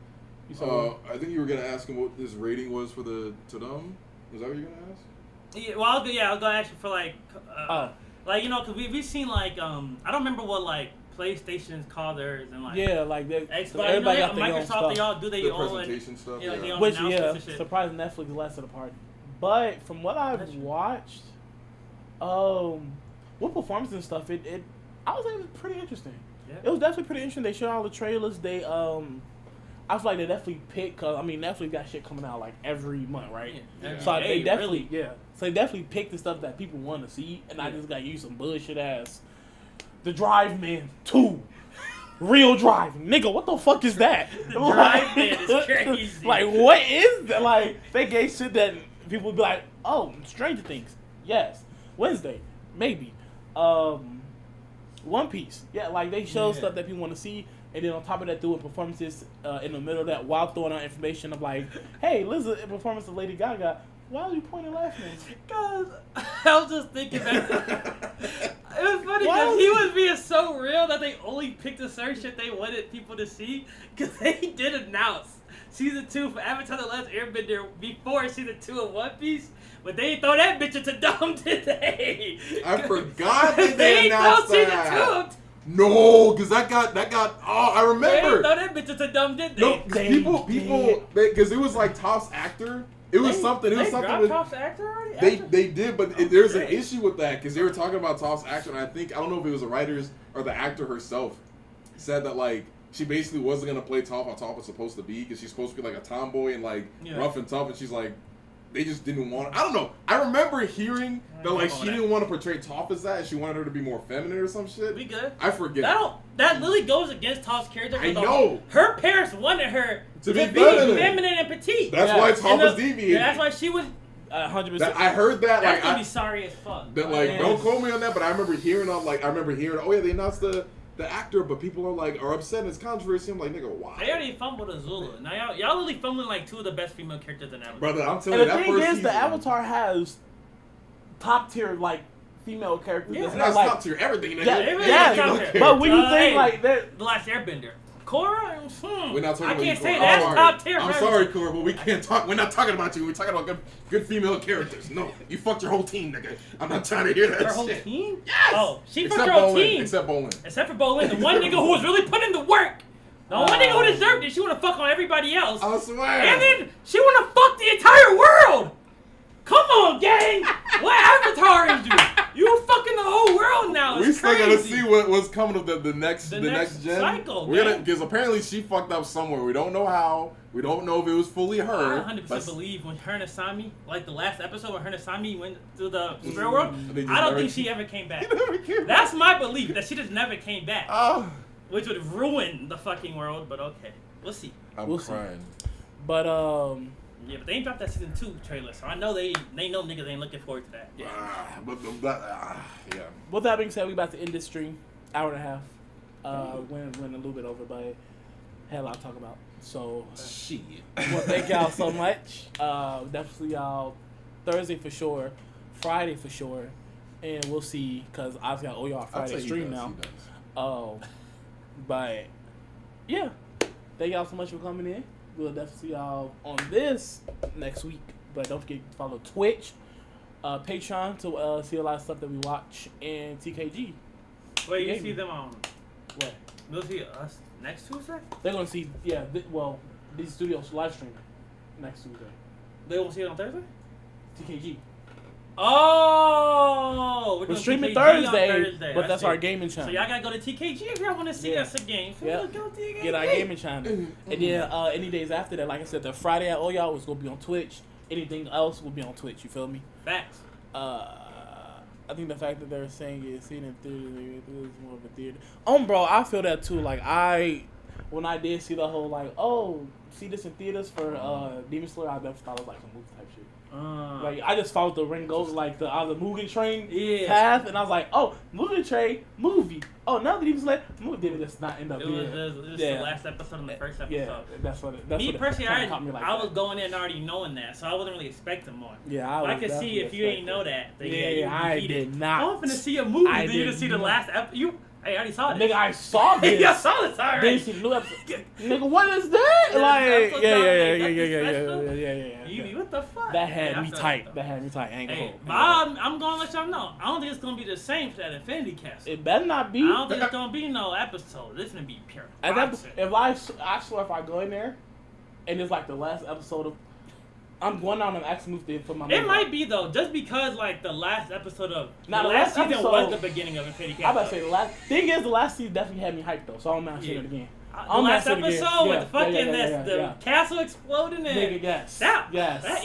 I think you were gonna ask him what his rating was for the Tudum. Was that what you were gonna ask? Yeah, well, I was gonna ask you for like you know, cause we've seen like I don't remember what like PlayStation's call theirs and like like they, Xbox, everybody got Microsoft, their own stuff. they all do their own presentation stuff. Yeah, like their own Which announcements and shit. surprised Netflix less of the party. But from what I've watched, with performance and stuff, I would say it was pretty interesting. Yeah. It was definitely pretty interesting. They showed all the trailers. They I feel like they definitely picked, cause I mean Netflix got shit coming out like every month, right? Yeah. So they definitely really. So they definitely picked the stuff that people want to see, and I just got used some bullshit ass The Drive Man 2. Real driving, nigga. What the fuck is that? The Drive Man is crazy. Like, what is that? Like, they gave shit that people would be like, oh, Stranger Things, yes. Wednesday, maybe. One Piece, yeah. Like they show stuff that people want to see, and then on top of that, doing performances in the middle of that while throwing out information of like, hey, listen, a performance of Lady Gaga. Why are you pointing laughing? Because I was just thinking back. It was funny because he was being so real that they only picked a certain shit they wanted people to see. Because they did announce season 2 for Avatar: The Last Airbender before season 2 of One Piece. But they ain't throw that bitch into Tudum, did they? I forgot that they announced that. Season 2. No, because that got. Oh, I remember. They ain't throw that bitch into Tudum, did they? No, people, because it was like Top's actor. It was something. It was something with Top's actor already. They did, but there's an issue with that because they were talking about Top's actor, and I don't know if it was the writers or the actor herself said that like she basically wasn't gonna play Top how Top was supposed to be because she's supposed to be like a tomboy and like rough and tough, and she's like they just didn't want. I don't know. I remember hearing that like she didn't want to portray Top as that, and she wanted her to be more feminine or some shit. We good. I forget. That literally goes against Top's character. I know. Her parents wanted her to be feminine and petite. That's why Top was deviating. Yeah, that's why she was 100%. I heard that. That's gonna be sorry as fuck. That like don't quote me on that, but I remember hearing oh yeah, they announced the actor, but people are upset and it's controversy. I'm like, nigga, why? They already fumbled a Zulu. Now y'all really fumbling like 2 of the best female characters in Avatar. Brother, I'm telling you, that first season. The thing is, the Avatar has top tier like female characters. Yeah, that's like, top tier everything. Yes, but when you think like that, The Last Airbender. Korra, we're not talking I about can't you, say Korra. that's top tier. I'm sorry, Korra, but we can't talk. We're not talking about you. We're talking about good female characters. No, you fucked your whole team, nigga. I'm not trying to hear that. Her whole shit. team? Yes. Oh, she fucked her whole team. Except Bolin. Except for Bolin, the one nigga who was really putting the work. The one nigga who deserved it. She wanna fuck on everybody else. I swear. And then she wanna fuck the entire world. Come on, gang. What Avatar is you? You fucking the whole world now. It's we still crazy. gotta see what's coming of the next gen. Cycle, we're gonna because apparently she fucked up somewhere. We don't know how. We don't know if it was fully her. I 100% believe when her and Asami, like the last episode when her and Asami went through the spirit world, I don't think she ever came back. That's my belief that she just never came back, which would ruin the fucking world. But okay, we'll see. We'll crying. See. But yeah, but they ain't dropped that season 2 trailer, so I know they know niggas ain't looking forward to that. Yeah. Yeah. With that being said, we about to end this stream. Hour and a half. Went a little bit over, but had a lot to talk about. So shit. Well, thank y'all so much. Definitely y'all Thursday for sure, Friday for sure, and we'll see because obviously I owe y'all a Friday stream now. But yeah, thank y'all so much for coming in. We'll definitely see y'all on this next week. But don't forget to follow Twitch, Patreon to see a lot of stuff that we watch, and TKG. Wait, you see them on what? They'll see us next Tuesday? They're gonna see these studios live streaming next Tuesday. They won't see it on Thursday? TKG. Oh, we're streaming TKG Thursday, but that's it. our gaming channel. So y'all gotta go to TKG if y'all want to see us again. Yeah. Go to TKG. Get our gaming channel. And then any days after that, like I said, the Friday at Y'all was gonna be on Twitch. Anything else will be on Twitch. You feel me? Facts. I think the fact that they're saying it's seen in theater is more of a theater. Bro, I feel that too. Like when I did see the whole see this in theaters for Demon Slayer, I definitely thought it was like some movie type shit. Like I just followed the Ringo, like the Mugen Train path, and I was like, oh, Mugen Train movie. Oh, now that Demon Slayer movie, did it just not end up? It was the last episode and the first episode. Yeah, that's what. Me personally, I was that. going in already knowing that, so I wasn't really expecting more. Yeah, I could see if you ain't know that. I did not. I'm finna see a movie. Then you just see the last episode. Hey, I already saw this. Nigga, I saw this. I saw this already. Didn't see the new episode. Nigga, what is that? Like, yeah. What the fuck? That had me tight. I ain't gonna hold. I'm gonna let y'all know. I don't think it's gonna be the same for that Infinity Castle. It better not be. I don't think it's gonna be no episode. It's gonna be pure. I swear if I go in there, and it's like the last episode of. I'm going down and asking Mufti for my. It might be though, just because like the last episode of the last season episode, was the beginning of Infinity Castle. I about to say the last thing is the last season definitely had me hyped though, so I'm not saying it again. The last episode with the fucking the castle exploding and nigga, yes. That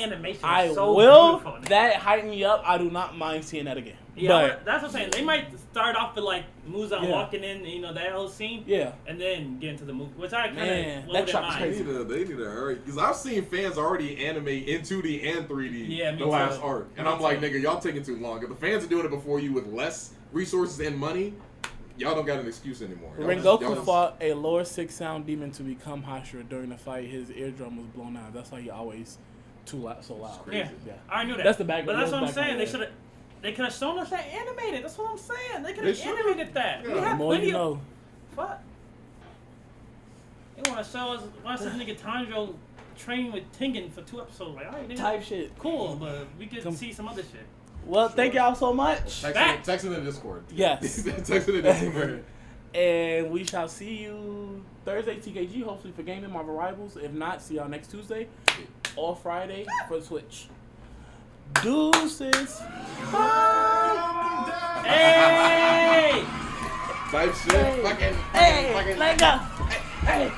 animation is beautiful. That hyped me up. I do not mind seeing that again. Yeah, but that's what I'm saying. They might start off with like Muzan walking in, that whole scene. Yeah. And then get into the movie, which I kind of that track crazy. They need to hurry because I've seen fans already animate in 2D and 3D the last arc, and I'm like, nigga, y'all taking too long. If the fans are doing it before you with less resources and money, y'all don't got an excuse anymore. Rengoku fought a lower 6 sound demon to become Hashira. During the fight, his eardrum was blown out. That's why he always so loud. Yeah, I knew that. That's the background. But that's what I'm saying. They could have shown us that animated. That's what I'm saying. They could have animated that. Yeah. The more you know. Fuck. They want to show us this nigga Tanjiro train with Tengen for 2 episodes. Like, alright, nigga. Type shit. Cool, but we could see some other shit. Well, thank y'all so much. Text in the Discord. Yes. Text in the Discord. And we shall see you Thursday, TKG, hopefully for Gaming Marvel Rivals. If not, see y'all next Tuesday or Friday for Switch. Deuces. Bye. Hey! Type shit. Fucking. Let go. Hey.